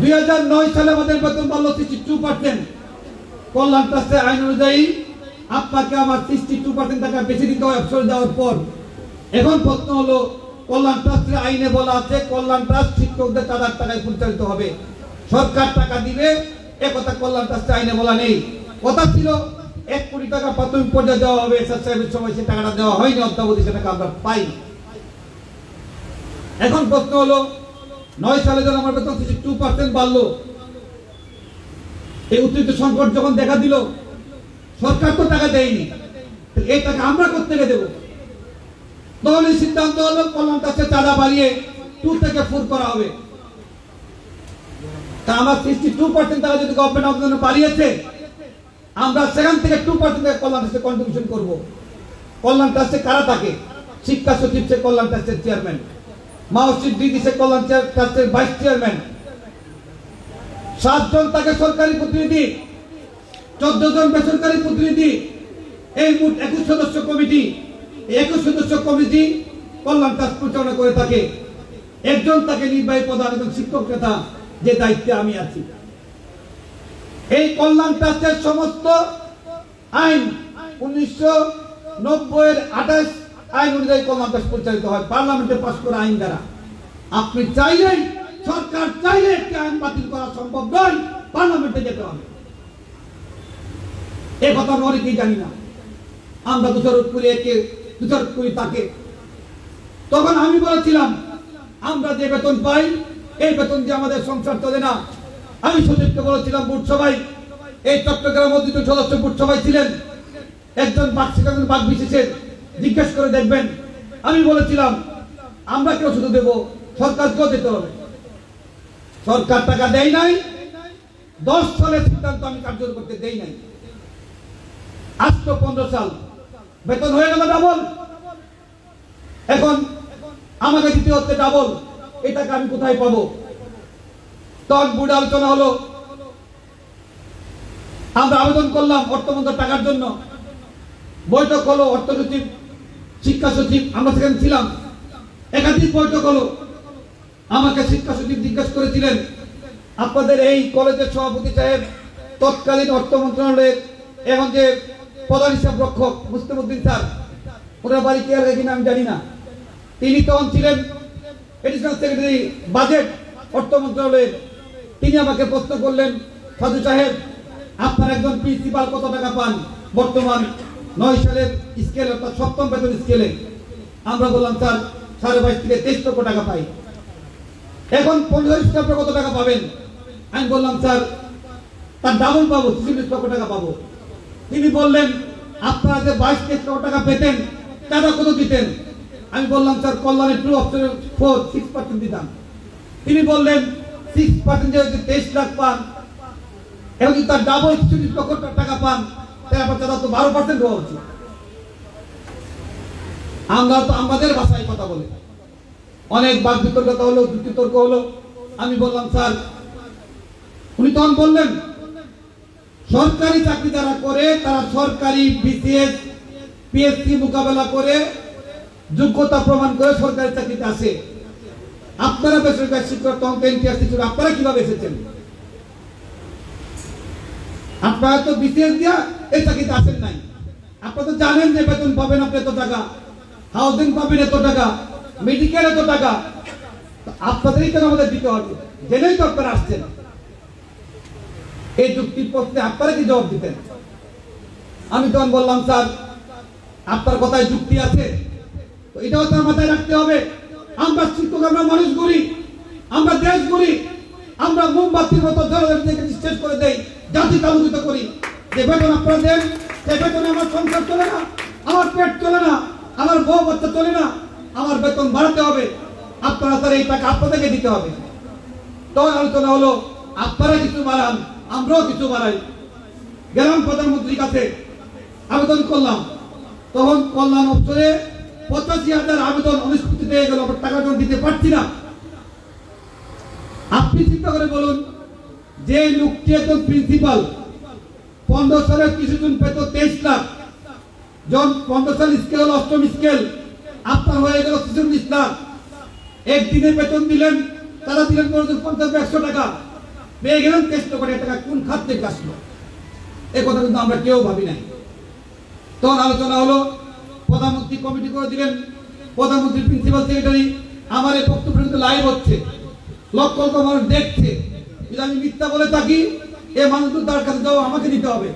2009 সালে আমাদের বেতন বাড়লো 62%। কল্যাণ ট্রাস্টের আইন অনুযায়ী আপনাকে আমার 62% টাকা বেশি দিতে হয় অবসর দেওয়ার পর। এখন প্রশ্ন হলো, কল্যাণ ট্রাস্টের আইনে বলা আছে কল্যাণ ট্রাস্ট শিক্ষকদের চাঁদার টাকায় পরিচালিত হবে, সরকার টাকা দিবে, একথা কল্যাণ ট্রাস্টের আইনে বলা নেই। কথা ছিল 1 কোটি টাকা প্রাথমিক পর্যায়ে দেওয়া হবে, এসআর সাহেবের সময় সে টাকাটা দেওয়া হয়নি, অদ্যাবধি সে টাকা আমরা পাই। এখন প্রশ্ন হলো, 9 সালে যখন আমার বেতন 62% বাড়লো, এই অতিরিক্ত সংকট যখন দেখা দিল, সরকার তো টাকা দেয়নি, এই টাকা আমরা কোত্থেকে দেব? তখন এই সিদ্ধান্ত হলো কল্যাণ ট্রাস্টের চাঁদা বাড়িয়ে 2 থেকে 4 করা হবে। তা আমার 62% টাকা যদি গভর্নমেন্ট আমাদের বাড়িয়েছে, আমরা সেখান থেকে 2% থেকে কল্যাণ ট্রাস্টে কন্ট্রিবিউশন করব। কল্যাণ ট্রাস্টে কারা থাকে? শিক্ষা সচিব সে কল্যাণ ট্রাস্টের চেয়ারম্যান, মাহসিব দিদি সে কল্যাণ ট্রাস্টের ভাইস চেয়ারম্যান, 7 জন থাকে সরকারি প্রতিনিধি, 14 জন বেসরকারি প্রতিনিধি, এই মোট 21 সদস্য কমিটি। 21 সদস্য কমিটি কল্যাণ ট্রাস্ট পরিচালনা করে থাকে। একজন তাকে নির্বাহী প্রধান এবং শিক্ষক নেতা, যে দায়িত্বে আমি আছি। এই কল্যাণ ট্রাস্টের সমস্ত আইন 1990 এর 28 আইন অনুযায়ী কল্যাণ ট্রাস্ট পরিচালিত হয়, পার্লামেন্টে পাস করা আইন দ্বারা। আপনি চাইলেই সরকার চাইলে একটি আইন বাতিল করা সম্ভব নয়, পার্লামেন্টে যেতে হবে। এ কথা আমরা অনেকেই জানি না। আমরা দোষারোপ করি একে, দোষারোপ করি তাকে। তখন আমি বলেছিলাম আমরা যে বেতন পাই এই বেতন দিয়ে আমাদের সংসার চলে না। আমি সচিবকে বলেছিলাম বুট সভায়, এই চট্টগ্রাম দুজন সদস্য বুট সভায় ছিলেন, একজন বাক বিশেষের জিজ্ঞেস করে দেখবেন। আমি বলেছিলাম আমরা কেউ শুধু দেবো, সরকারকেও দিতে হবে। সরকার টাকা দেয় নাই, 10 সালের সিদ্ধান্ত আমি কার্যকর করতে দেই নাই। আজ তো 15 সাল, বেতন হয়ে গেল ডাবল, এখন আমাকে দিতে হচ্ছে ডাবল। এই টাকা আমি কোথায় পাবো? তখন বুড়ে আলোচনা হলো, আমরা আবেদন করলাম অর্থমন্ত্রীর টাকার জন্য। বৈঠক হলো, অর্থ সচিব, শিক্ষা সচিব, আমরা সেখানে ছিলাম। একাধিক বৈঠক হলো। আমাকে শিক্ষা সচিব জিজ্ঞাসা করেছিলেন আপনাদের এই কলেজের সভাপতি সাহেব তৎকালীন অর্থ মন্ত্রণালয়ের এখন যে প্রধান হিসাব রক্ষক মুস্তাফুদ্দিন স্যার, ওনার বাড়ি কে আছে কিনা আমি জানি না, তিনি তখন ছিলেন এডিশনাল সেক্রেটারি বাজেট অর্থ মন্ত্রণালয়ের। তিনি আমাকে প্রশ্ন করলেন, সাধু সাহেব আপনার একজন প্রিন্সিপাল কত টাকা পান বর্তমান 9 সালের স্কেলে, অর্থাৎ 7ম বেতন স্কেলে? আমরা বললাম স্যার 22.5 থেকে 23 লক্ষ টাকা পাই। এখন 15 স্কেলে কত টাকা পাবেন? আমি বললাম স্যার তার ডাবল পাবো, 46 লক্ষ টাকা পাবো। তিনি বললেন আপনারা যে 22-23 লক্ষ টাকা পেতেন টাকা কত দিতেন? আমি বললাম স্যার কল্যাণে 2 অপশনের 6% দিতাম। তিনি বললেন 6% যে 23 লাখ পান, এবং যদি তার ডাবল 46 লক্ষ টাকা পান তাহলে তো 12% হওয়া উচিত। আমরা তো আমাদের ভাষায় কথা বলি। অনেক বাক বিতর্ক হলো, যুক্তিতর্ক হলো। আমি বললাম স্যার, উনি তখন বললেন সরকারি চাকরি যারা করে তারা সরকারি বিসিএস পিএসসি মোকাবেলা করে যোগ্যতা প্রমাণ করে সরকারি চাকরিতে আসে। আপনারা বেসরকারি শিক্ষক তখন এনটিআরসি ছিল, আপনারা কিভাবে এসেছেন? আপনারা তো বিসিএস দিয়া এই চাকরিতে আসেন নাই। আপনারা তো জানেন যে বেতন পাবেন আপনি এত টাকা, হাউজিং পাবেন এত টাকা, মেডিকেল এত টাকা, আপনাদেরই কেন আমাদের দিতে হবে? জেনেই তো আপনারা আসছেন। এই যুক্তির প্রশ্নে আপনারা কি জবাব দিতেন? আমি তখন বললাম স্যার আপনার কথায় যুক্তি আছে, তো এটাও তার মাথায় রাখতে হবে। আমরা শিক্ষক, আমরা মানুষ গড়ি, আমরা দেশ গড়ি, আমরা মোমবাতির মতো শেষ করে দেই, জাতি আলোকিত করি। যে বেতন আপনারা দেন সে বেতনে আমার সংসার চলে না, আমার পেট চলে না, আমার বউ বাচ্চা চলে না, আমার বেতন বাড়াতে হবে। আপনারা স্যার এই টাকা আপনাদেরকে দিতে হবে। তখন আলোচনা হলো আপনারা কিছু বাড়ান, আমরাও কিছু বাড়াই। গেলাম প্রধানমন্ত্রীর কাছে, আবেদন করলাম। তখন কল্যাণ অফিসে 85,000 আবেদন অনুষ্ঠিত হয়ে গেল, টাকা দিতে পারছি না। আপনি চিন্তা করে বলুন, যে লোকটি একজন প্রিন্সিপাল 15 সালের কিছুজন পেত 23 লাখ, যখন 15 সাল স্কেল হল 8ম স্কেল, আপনার হয়ে গেল 46 লাখ। একদিনে বেতন দিলেন, তারা দিলেন 50-100 টাকা, পেয়ে গেলেন 23 কোটি টাকা। কোন খাত থেকে আসলো? এই কথা কিন্তু আমরা কেউ ভাবি নাই। তখন আলোচনা হলো, প্রধানমন্ত্রী কমিটি করে দিলেন, প্রধানমন্ত্রী প্রিন্সিপাল সেক্রেটারি। আমার এই বক্তব্য কিন্তু লাইভ হচ্ছে, লক্ষ লক্ষ মানুষ দেখছে। যদি আমি মিথ্যা বলে থাকি, এই মানুষগুলো তার কাছে যাও, আমাকে দিতে হবে।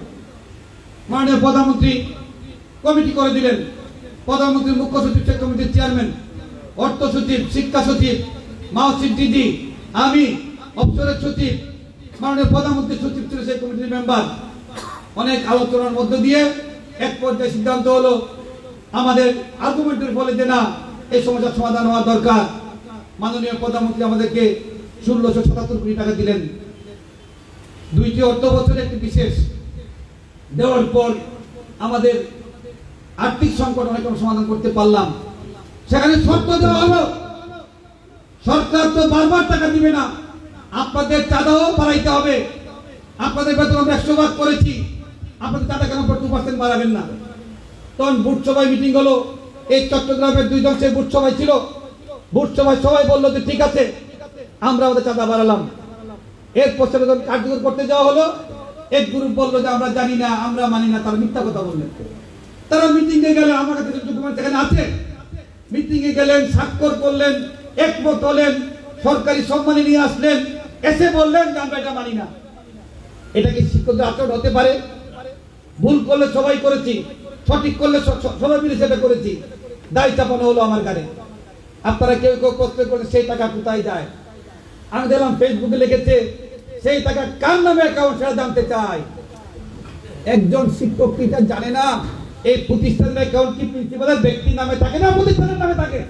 মাননীয় প্রধানমন্ত্রী কমিটি করে দিলেন। প্রধানমন্ত্রীর মুখ্য সচিব, সেই কমিটির চেয়ারম্যান, অর্থ সচিব, শিক্ষা সচিব, মাহসিন ডিজি, আমি অফিসরের সচিব, মাননীয় প্রধানমন্ত্রীর সচিব ছিল সেই কমিটির মেম্বার। অনেক আলোচনার মধ্য দিয়ে এক পর্যায়ে সিদ্ধান্ত হলো, আমাদের আর্গুমেন্টের ফলে যে না, এই সমস্যার সমাধান হওয়া দরকার। মাননীয় প্রধানমন্ত্রী আমাদেরকে 1677 কোটি টাকা দিলেন। 2টি অর্থ বছরে একটি বিশেষ দেওয়ার পর আমাদের আর্থিক সংকট অনেক সমাধান করতে পারলাম। সেখানে শর্ত দেওয়া হলো, সরকার তো বারবার টাকা দিবে না, আপনাদের চাঁদাও বাড়াইতে হবে। আপনাদের বেতন আমরা 100 ভাগ করেছি, আপনাদের চাঁদা কেন 2% বাড়াবেন না? তখন বুট সভায় মিটিং হলো। এই চট্টগ্রামের 2 জন সেই বুট সভায় ছিল। বুট সভায় সবাই বললো যে ঠিক আছে, আমরা আমাদের চাঁদা বাড়ালাম। এরপর সেটা যখন কার্যকর করতে যাওয়া হলো, এক গ্রুপ বললো যে আমরা জানি না, আমরা মানি না। তারা মিথ্যা কথা বললেন। তারা মিটিং এ গেলে, আমার কাছে ডকুমেন্ট এখানে আছে, মিটিং এ গেলেন, স্বাক্ষর করলেন, একমত হলেন, সরকারি সম্মানে নিয়ে আসলেন, এসে বললেন যে আমরা এটা মানি না। এটা কি শিক্ষকদের আচরণ হতে পারে? ভুল করলে সবাই করেছি, সঠিক করলে সবাই মিলে সেটা করেছি, দায় চাপানো হলো আমার গাড়ি। আপনারা কেউ কেউ প্রশ্ন করে সেই টাকা কোথায় যায়। আমি দেখলাম ফেসবুকে লিখেছে সেই টাকা কার নামে অ্যাকাউন্ট সেটা জানতে চাই। একজন শিক্ষক কি এটা জানে না এই প্রতিষ্ঠানের অ্যাকাউন্ট কি প্রিন্সিপালের ব্যক্তির নামে থাকে না প্রতিষ্ঠানের নামে থাকে?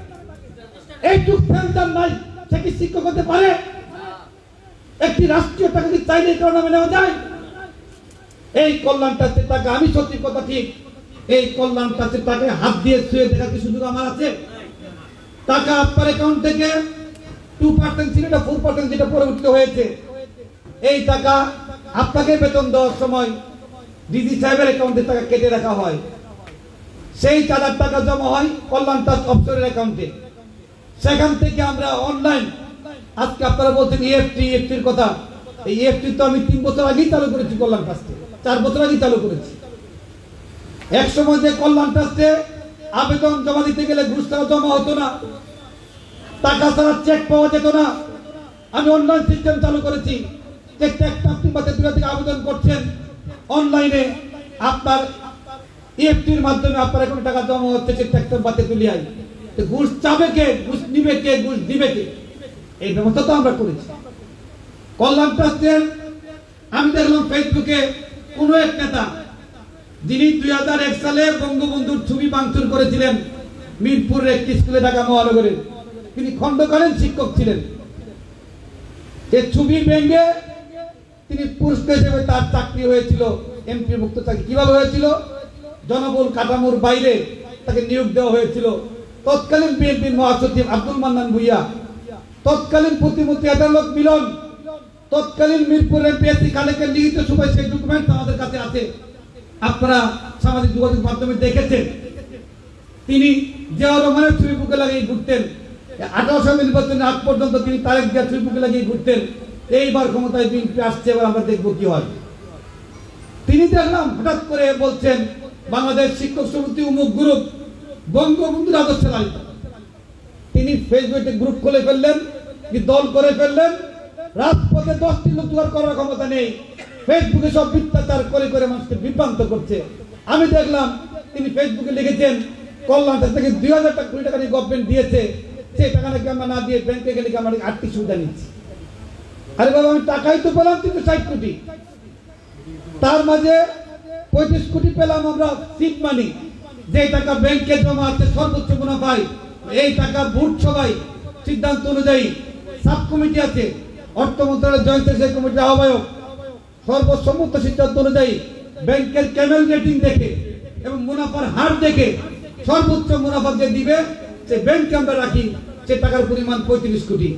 এইটুক সেন্টার নাই, সে কি শিক্ষক হতে পারে? একটি রাষ্ট্রীয় টাকা কি চাইলে কারো নামে নেওয়া যায়? এই কল্যাণ ট্রাস্টের টাকা, আমি সত্যি কথা ঠিক, এই কল্যাণ ট্রাস্টের টাকায় হাত দিয়ে ছুঁয়ে দেখার কি সুযোগ আমার আছে? টাকা আপনার অ্যাকাউন্ট থেকে 2% ছিল, এটা 4% যেটা পরিবর্তিত হয়েছে। এই টাকা আপনাকে বেতন দেওয়ার সময় ডিজি সাহেবের অ্যাকাউন্টে টাকা কেটে রাখা হয়, সেই 4,000 টাকা জমা হয় কল্যাণ ট্রাস্ট অফিসের অ্যাকাউন্টে। সেখান থেকে আমরা অনলাইন, আজকে আপনারা বলছেন EFTর কথা, এই EFT তো আমি 3 বছর আগেই চালু করেছি কল্যাণ ট্রাস্টে, 4 বছর আগেই চালু করেছি। এক সময় যে কল্যাণ ট্রাস্টে আবেদন জমা দিতে গেলে ঘুষ টাকা জমা হতো না, টাকা ছাড়া চেক পাওয়া যেত না, আমি অনলাইন সিস্টেম চালু করেছি। আপনি থেকে আবেদন করছেন অনলাইনে, আপনার EFTর মাধ্যমে আপনার এখন টাকা জমা হচ্ছে, চেক বাতে তুলে আই। ঘুষ চাবে কে, ঘুষ নিবে কে, ঘুষ দিবে কে, এই ব্যবস্থা তো আমরা করেছি। কল্যাণ ট্রাস্টের আমি দেখলাম ফেসবুকে কোন এক নেতা, যিনি 2001 সালে বঙ্গবন্ধুর ছবি ভাঙচুর করেছিলেন মিরপুরের একটি স্কুলে, ঢাকা মহানগরের, তিনি খণ্ডকালীন শিক্ষক ছিলেন। এই ছবি ভেঙে তিনি পুরস্কার হিসেবে তার চাকরি হয়েছিল, এমপি মুক্ত চাকরি। কিভাবে হয়েছিল? জনবল কাঠামোর বাইরে তাকে নিয়োগ দেওয়া হয়েছিল। তৎকালীন বিএনপির মহাসচিব আব্দুল মান্নান ভুইয়া, তৎকালীন প্রতিমন্ত্রী আদালত মিলন, তৎকালীন মিরপুরের এমপি খালেকের লিখিত সুপারিশ, সেই ডকুমেন্ট আমাদের কাছে আছে, আপনারা সামাজিক যোগাযোগ মাধ্যমে দেখেছেন। তিনি জিয়াউর রহমানের ছবি বুকে লাগিয়ে ঘুরতেন, 1800 নির্বাচনের আগ পর্যন্ত তিনি তারেক জিয়ার ছবি বুকে লাগিয়ে ঘুরতেন। এইবার ক্ষমতায় বিএনপি আসছে, এবার আমরা দেখবো কি হয়। তিনি দেখলাম হঠাৎ করে বলছেন বাংলাদেশ শিক্ষক সমিতি উমুক গ্রুপ বঙ্গবন্ধুর আদর্শে লালিত। তিনি ফেসবুকে গ্রুপ খুলে ফেললেন, দল করে ফেললেন। রাজপথে 10টি লোক জোগাড় করার ক্ষমতা নেই, ফেসবুকে সব মিথ্যাচার করে করে মানুষকে বিভ্রান্ত করছে। আমি দেখলাম তিনি ফেসবুকে লিখেছেন কল্যাণ ট্রাস্ট থেকে 2000 কোটি টাকা নিয়ে গভর্নমেন্ট দিয়েছে, সেই টাকা নাকি আমরা না দিয়ে ব্যাংকে গেলে আমরা আর্থিক সুবিধা নিচ্ছি। আরে বাবা, আমি টাকাই তো পেলাম 360 কোটি, তার মাঝে 35 কোটি পেলাম আমরা সিট মানি, যে টাকা ব্যাংকে জমা আছে সর্বোচ্চ মুনাফায়। এই টাকা বুট সবাই সিদ্ধান্ত অনুযায়ী, সাব কমিটি আছে, অর্থ মন্ত্রণালয়ের জয়েন্ট সেক্রেটারি কমিটির আহ্বায়ক, সর্বসম্মত সিদ্ধান্ত অনুযায়ী ব্যাংকের ক্যামেল রেটিং দেখে এবং মুনাফার হার দেখে সর্বোচ্চ মুনাফা যে দিবে সে ব্যাংকে আমরা রাখি, সে টাকার পরিমাণ 35 কোটি।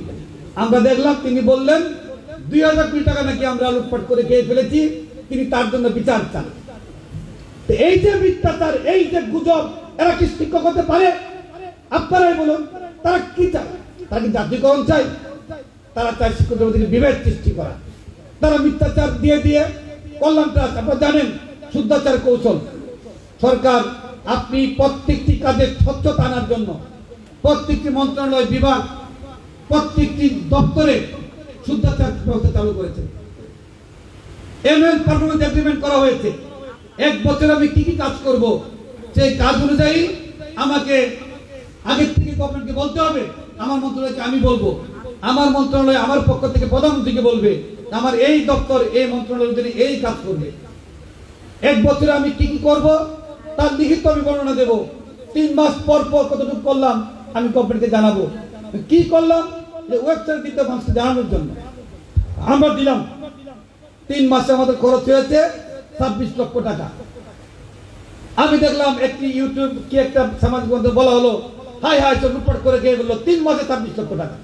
আমরা দেখলাম তিনি বললেন 2000 কোটি টাকা নাকি আমরা লুটপাট করে খেয়ে ফেলেছি, তিনি তার জন্য বিচার চান। এই যে মিথ্যাচার, এই যে গুজব, এরা কি শিক্ষক হতে পারে? আপনারাই বলুন, তারা কি চায়? তারা কি জাতীয়করণ চায়? তারা চায় শিক্ষকদের মধ্যে বিভেদ সৃষ্টি করা। তারা মিথ্যাচার দিয়ে দিয়ে কল্যাণ ট্রাস্ট, আপনারা জানেন শুদ্ধাচার কৌশল। সরকার আপনি প্রত্যেকটি কাজে স্বচ্ছতা আনার জন্য প্রত্যেকটি মন্ত্রণালয়, বিভাগ, প্রত্যেকটি দপ্তরে শুদ্ধাচার ব্যবস্থা চালু করেছে। অ্যানুয়াল পারফরম্যান্স এগ্রিমেন্ট করা হয়েছে। 1 বছর আমি কি কি কাজ করব, সেই কাজ অনুযায়ী আমাকে আগের থেকে গভর্নমেন্টকে বলতে হবে, আমার মন্ত্রণালয়কে আমি বলবো, আমার মন্ত্রণালয় আমার পক্ষ থেকে প্রধানমন্ত্রীকে বলবে আমার এই দপ্তর এই মন্ত্রণালয় যদি এই কাজ করবে। 1 বছরে আমি কি কি করব তার লিখিত আমি বর্ণনা দেব। 3 মাস পর পর কতটুকু করলাম আমি গভর্নমেন্টকে জানাবো। কি করলাম, যে ওয়েবসাইট দিতে মানুষকে জানানোর জন্য আমরা দিলাম। 3 মাসে আমাদের খরচ হয়েছে 26 লক্ষ টাকা। আমি দেখলাম একটি ইউটিউব কি একটা সামাজিক মাধ্যমে বলা হলো, হাই হাই সব লুটপাট করে খেয়ে বললো 3 মাসে 26 লক্ষ টাকা।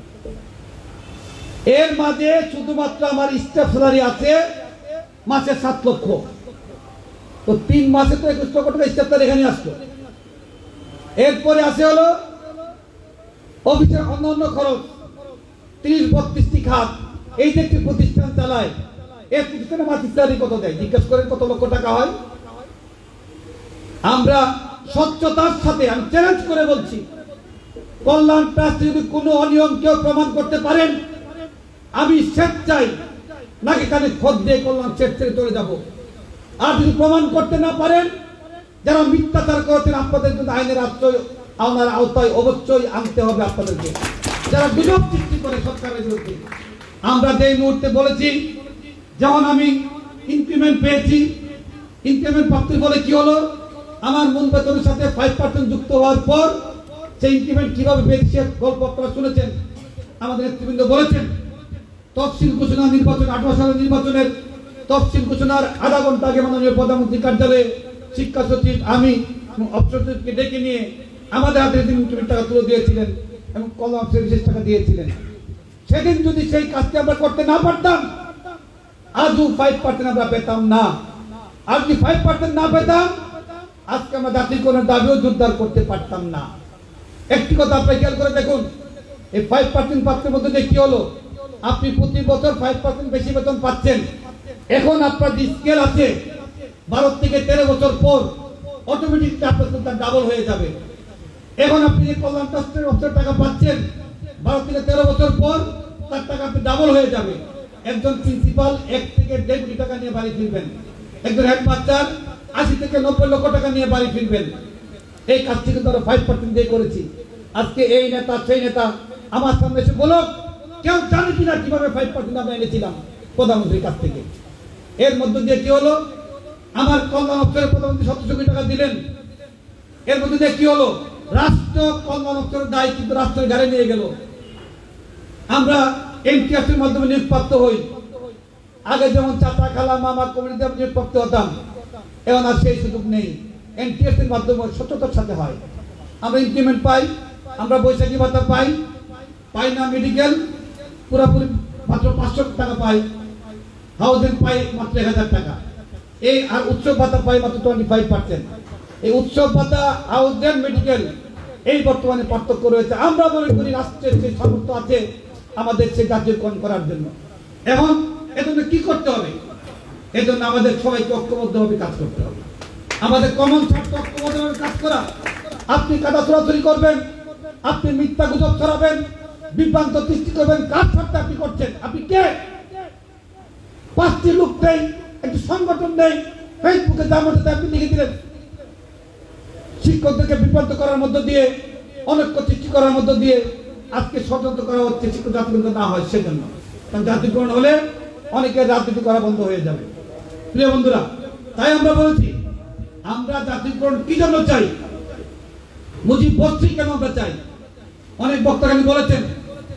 এর মাঝে শুধুমাত্র আমার স্টাফ স্যালারি আছে মাসে 7 লক্ষ। তো 3 মাসে তো 21 লক্ষ টাকা স্টাফ স্যালারি এখানে আসলো। এরপরে আসে হলো অফিসের অন্যান্য খরচ, 30-32টি খাত। এই যে একটি প্রতিষ্ঠান চালায়, এই প্রতিষ্ঠানে মাসিক স্যালারি কত দেয় জিজ্ঞেস করেন, কত লক্ষ টাকা হয়? আমরা স্বচ্ছতার সাথে, আমি চ্যালেঞ্জ করে বলছি, কল্যাণ ট্রাস্টে যদি কোনো অনিয়ম কেউ প্রমাণ করতে পারেন, আমি স্বেচ্ছায় নাকি কানে খোঁজ দিয়ে কল্যাণ শেষ ছেড়ে চলে যাব। আর যদি প্রমাণ করতে না পারেন, যারা মিথ্যাচার করেছেন আপনাদের জন্য আইনের আওতায় অবশ্যই আনতে হবে আপনাদেরকে। যারা গুজব সৃষ্টি করে সরকারের বিরুদ্ধে, আমরা যেই মুহূর্তে বলেছি, যেমন আমি ইনক্রিমেন্ট পেয়েছি, ইনক্রিমেন্ট প্রাপ্তির বলে কি হলো, আমার মূল বেতনের সাথে 5% যুক্ত হওয়ার পর সেই ইনক্রিমেন্ট কিভাবে পেয়েছি সে গল্প আপনারা শুনেছেন। আমাদের নেতৃবৃন্দ বলেছেন তফসিল ঘোষণা নির্বাচন 18 সালের নির্বাচনের তফসিল ঘোষণার আধা ঘন্টা আগে মাননীয় প্রধানমন্ত্রী কার্যালয়ে শিক্ষা সচিব আমি অফিস সচিবকে ডেকে নিয়ে আমাদের হাতে ইনক্রিমেন্ট টাকা তুলে দিয়েছিলেন এবং কল্যাণ বিশেষ টাকা দিয়েছিলেন। সেদিন যদি সেই কাজটি আমরা করতে না পারতাম, আজও 5% আমরা পেতাম না। আর যদি 5% না পেতাম, আজকে আমরা জাতীয়করণের দাবিও জোরদার করতে পারতাম না। একটি কথা আপনি খেয়াল করে দেখুন, এই 5% প্রাপ্তির মধ্যে কি হলো, আপনি প্রতি বছর 5% বেশি বেতন পাচ্ছেন। এখন আপনার যে স্কেল আছে 12 থেকে 13 বছর পর অটোমেটিকলি আপনার ডাবল হয়ে যাবে। এখন আপনি যে কল্যাণ ট্রাস্টের অফিসের টাকা পাচ্ছেন 12 থেকে 13 বছর পর তার টাকা আপনি ডাবল হয়ে যাবে। একজন প্রিন্সিপাল 1 থেকে 1.5 কোটি টাকা নিয়ে বাড়ি ফিরবেন, একজন হেডমাস্টার 80 থেকে 90 লক্ষ টাকা নিয়ে বাড়ি ফিরবেন। এই কাজটি কিন্তু আমরা 5% দিয়ে করেছি। আজকে এই নেতা সেই নেতা আমার সামনে এসে বলো, কেউ জানে কিনা কিভাবে 5% আমরা এনেছিলাম প্রধানমন্ত্রীর কাছ থেকে। এর মধ্যে দিয়ে কি হলো, আমার কল্যাণ অফিসের প্রধানমন্ত্রী 17 কোটি টাকা দিলেন। এর মধ্যে দিয়ে কি হলো, রাষ্ট্র কল্যাণ অফিসের দায় কিন্তু রাষ্ট্রের ঘাড়ে নিয়ে গেল। আমরা এনটিআরসির মাধ্যমে নিয়োগপ্রাপ্ত হই। আগে যেমন চাচা খালা মামা কমিটিতে নিয়োগপ্রাপ্ত হতাম, এখন আর সেই সুযোগ নেই। এনটিআরসির মাধ্যমে সততার সাথে হয়। আমরা ইনক্রিমেন্ট পাই, আমরা বৈশাখী ভাতা পাই, পাই না মেডিকেল পুরোপুরি মাত্র 500 টাকা পাই, হাউজিং পাই মাত্র 1000 টাকা, এই আর উৎসব ভাতা পাই মাত্র 25%। এই উৎসব ভাতা, হাউজিং, মেডিকেল এই বর্তমানে পার্থক্য রয়েছে। আমরা মনে করি রাষ্ট্রের যে সামর্থ্য আছে আমাদের সে জাতীয়করণ করার জন্য। এখন এজন্য কি করতে হবে, এজন্য আমাদের সবাইকে ঐক্যবদ্ধভাবে কাজ করতে হবে। আমাদের কমন স্বার্থ ঐক্যবদ্ধভাবে কাজ করা। আপনি কাদা ছড়াছড়ি করবেন, আপনি মিথ্যা গুজব ছড়াবেন, বিভ্রান্ত সৃষ্টি করবেন, কার স্বার্থে আপনি করছেন? আপনি কে? 5টি লোক নেই, একটি সংগঠন নেই, ফেসবুকে যার মধ্যে আপনি লিখে দিলেন। শিক্ষকদেরকে বিভ্রান্ত করার মধ্য দিয়ে, অনৈক্য সৃষ্টি করার মধ্য দিয়ে আজকে ষড়যন্ত্র করা হচ্ছে শিক্ষক জাতীয়করণ না হয় সেজন্য। কারণ জাতীয়করণ হলে অনেকের রাজনীতি করা বন্ধ হয়ে যাবে। প্রিয় বন্ধুরা, তাই আমরা বলছি, আমরা জাতীয়করণ কি জন্য চাই, মুজিব বস্তি কেন আমরা চাই। অনেক বক্তারা বলেছেন,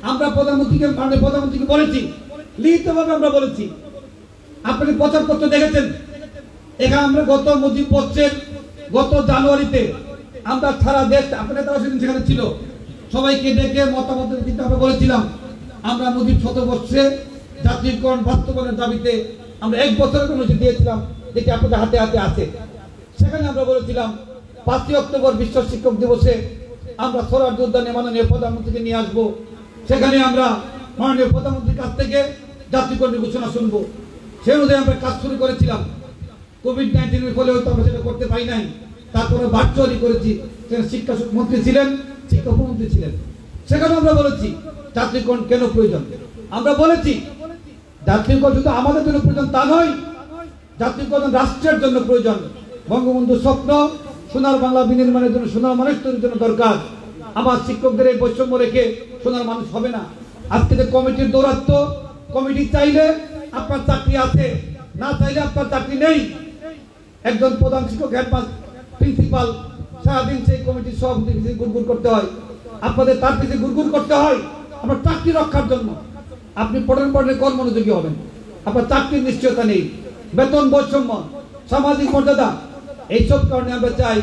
আমরা প্রধানমন্ত্রীকে বলেছি, লিখিতভাবে আমরা বলেছি। আপনি প্রচারপত্র দেখেছেন, এখানে আমরা গত মুজিব বর্ষের গত জানুয়ারিতে আমরা সারা দেশ, আপনার নেতারা সেদিন সেখানে ছিল, সবাইকে ডেকে মতামত দিতে আমরা বলেছিলাম, আমরা মুজিব শতবর্ষে জাতীয়করণ বাস্তবায়নের দাবিতে আমরা 1 বছরের কর্মসূচি দিয়েছিলাম, যেটি আপনাদের হাতে হাতে আছে। সেখানে আমরা বলেছিলাম 5ই অক্টোবর বিশ্ব শিক্ষক দিবসে আমরা স্বরাজ্য উদ্যানে মাননীয় প্রধানমন্ত্রীকে নিয়ে আসবো। সেখানে আমরা মাননীয় প্রধানমন্ত্রীর কাছ থেকে জাতীয়করণের ঘোষণা শুনবো। সেই অনুযায়ী আমরা কাজ শুরু করেছিলাম। কোভিড-19 ফলে হয়তো আমরা সেটা করতে পারি নাই, তারপরে ভার্চুয়ালি করেছি। সেখানে শিক্ষা মন্ত্রী ছিলেন, শিক্ষা উপমন্ত্রী ছিলেন। সেখানে আমরা বলেছি জাতীয়করণ কেন প্রয়োজন। আমরা বলেছি জাতীয়করণ শুধু আমাদের জন্য প্রয়োজন তা নয়, জাতীয়করণ রাষ্ট্রের জন্য প্রয়োজন। বঙ্গবন্ধুর স্বপ্ন সোনার বাংলা বিনির্মাণের জন্য সোনার মানুষ তৈরির জন্য দরকার। আমার শিক্ষকদের এই বৈষম্য রেখে সোনার মানুষ হবে না। আজকে যে কমিটির দৌরাত্ম, কমিটি চাইলে আপনার চাকরি আছে, না চাইলে আপনার চাকরি নেই। একজন প্রধান শিক্ষক, হেডমাস্টার, প্রিন্সিপাল সারাদিন সেই কমিটির সভাপতি পিছিয়ে গুড়গুড় করতে হয়, আপনাদের তার পিছিয়ে গুড়গুড় করতে হয় আপনার চাকরি রক্ষার জন্য। আপনি পঠন পাঠনে কর্মনোযোগী হবেন, আপনার চাকরির নিশ্চয়তা নেই, বেতন বৈষম্য, সামাজিক মর্যাদা, এইসব কারণে আমরা চাই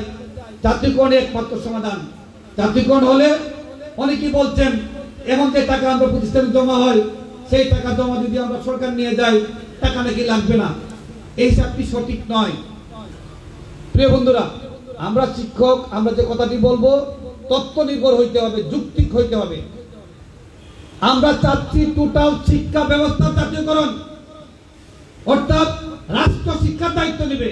জাতীয়করণের একমাত্র সমাধান। জাতীয়করণ হলে অনেকেই বলছেন এখন যে টাকা আমরা প্রতিষ্ঠানে জমা হয়, সেই টাকা জমা যদি আমরা সরকার নিয়ে যাই টাকা নাকি লাগবে না। এই হিসাবটি সঠিক নয়। প্রিয় বন্ধুরা, আমরা শিক্ষক, আমরা যে কথাটি বলবো তথ্য নির্ভর হইতে হবে, যুক্তিক হইতে হবে। আমরা চাচ্ছি টোটাল শিক্ষা ব্যবস্থা জাতীয়করণ, অর্থাৎ রাষ্ট্র শিক্ষার দায়িত্ব নেবে।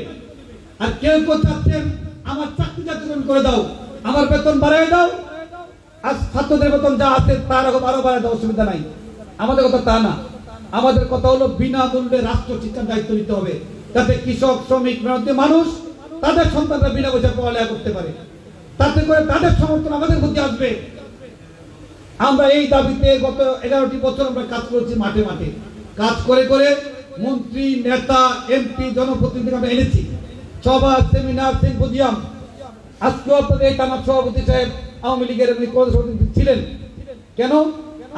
আর কেউ কেউ চাচ্ছেন আমার চাকরি জাতীয়করণ করে দাও, আমার বেতন বাড়াই দাও, আজ ছাত্রদের বেতন যা আছে তার আরো বাড়াতে অসুবিধা নাই, আমাদের কথা তা না। আমাদের কথা হলো বিনামূল্যে রাষ্ট্র শিক্ষার দায়িত্ব নিতে হবে, যাতে কৃষক, শ্রমিক, মেহনতি মানুষ তাদের সন্তানরা বিনা পয়সা পড়ালেখা করতে পারে, তাতে করে তাদের সমর্থন আমাদের মধ্যে আসবে। আমরা এই দাবিতে গত 11টি বছর আমরা কাজ করেছি, মাঠে মাঠে কাজ করে করে মন্ত্রী, নেতা, এমপি, জনপ্রতিনিধি আমরা এনেছি, সভা, সেমিনার, সিম্পোজিয়াম। আজকেও আপনাদের এই টানা সভাপতি সাহেব আওয়ামী লীগের সভাপতি ছিলেন। কেন?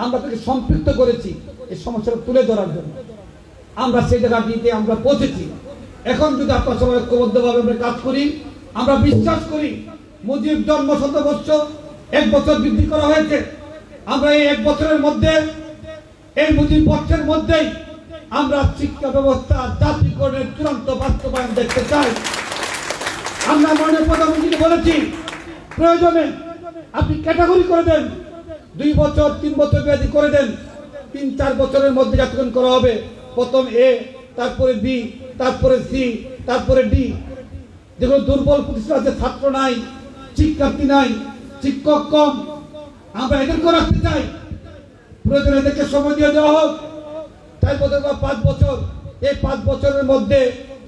আমরা তাকে সম্পৃক্ত করেছি এই সমস্যাটা তুলে ধরার জন্য। আমরা সেই জায়গাটিতে আমরা পৌঁছেছি। এখন যদি আপনার সবাই ঐক্যবদ্ধভাবে আমরা কাজ করি, আমরা বিশ্বাস করি মুজিব জন্ম শতবর্ষ 1 বছর বৃদ্ধি করা হয়েছে। আমরা এই 1 বছরের মধ্যে, এই মুজিব বর্ষের মধ্যেই আমরা শিক্ষা ব্যবস্থা জাতীয়করণের চূড়ান্ত বাস্তবায়ন দেখতে চাই। আমরা মাননীয় প্রধানমন্ত্রীকে বলেছি, প্রয়োজনে আপনি ক্যাটাগরি করে দেন, 2 বছর 3 বছর মেয়াদি করে দেন, 3-4 বছরের মধ্যে জাতীয়করণ করা হবে। প্রথম এ, তারপরে বি, তারপরে সি, তারপরে ডি। যেগুলো দুর্বল প্রতিষ্ঠান আছে, ছাত্র নাই, শিক্ষার্থী নাই, শিক্ষক কম, আমরা এদেরকে রাখতে চাই। প্রয়োজনে এদেরকে সময় দিয়ে দেওয়া হোক, 4 বছর বা 5 বছর। এই 5 বছরের মধ্যে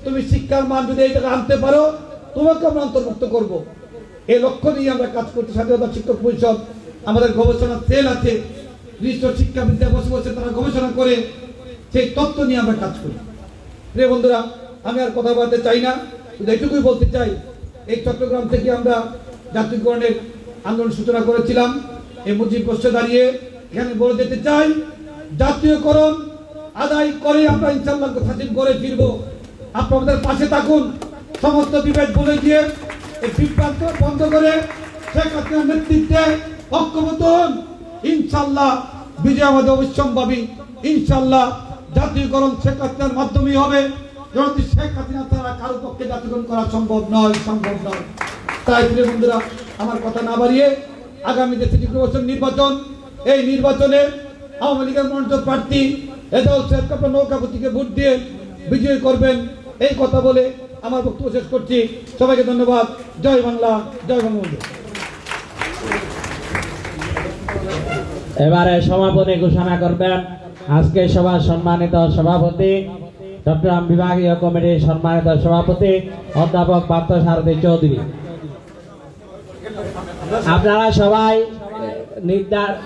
তুমি শিক্ষার মান যদি এই জায়গায় আনতে পারো, তোমাকে আমরা অন্তর্ভুক্ত করব। এই লক্ষ্য নিয়ে আমরা কাজ করতে। স্বাধীনতা শিক্ষক পরিষদ, আমাদের গবেষণা সেল আছে, বিশিষ্ট শিক্ষাবিদরা বসে বসে তারা গবেষণা করে সেই তথ্য নিয়ে আমরা কাজ করি। প্রিয় বন্ধুরা, আমি আর কথা বলতে চাই না, শুধু এটুকুই বলতে চাই, এই চট্টগ্রাম থেকে আমরা জাতীয়করণের আন্দোলন সূচনা করেছিলাম। এই মুজিব বর্ষে দাঁড়িয়ে এখানে বলে যেতে চাই, জাতীয়করণ আদায় করে আমরা ইনশাআল্লাহ স্বাধীন করে ফিরব। আপনাদের পাশে থাকুন, সমস্ত বিভেদ ভুলে গিয়ে এই বিভ্রান্ত বন্ধ করে শেখ হাসিনার নেতৃত্বে ঐক্যবদ্ধ হন। ইনশাআল্লাহ বিজয় আমাদের অবশ্যম্ভাবী। ইনশাআল্লাহ জাতীয়করণ শেখ হাসিনার মাধ্যমেই হবে। যদি শেখ হাসিনা ছাড়া কারো পক্ষে জাতীয়করণ করা সম্ভব নয়। তাই প্রিয় বন্ধুরা, আমার কথা না বাড়িয়ে আগামী যে সিটি কর্পোরেশন নির্বাচন, এই নির্বাচনে আওয়ামী লীগের মনোনীত প্রার্থী এজাউল সাহেবকে আপনার নৌকাপতিকে ভোট দিয়ে বিজয় করবেন, এই কথা বলে আমার বক্তব্য শেষ করছি। সবাইকে ধন্যবাদ। জয় বাংলা, জয় বঙ্গবন্ধু। এবারে সভাপতি ঘোষণা করবেন আজকে সভার সম্মানিত সভাপতি, চট্টগ্রাম বিভাগীয় কমিটির সম্মানিত সভাপতি অধ্যাপক পার্থসারথী চৌধুরী। আপনারা সবাই নির্ধারিত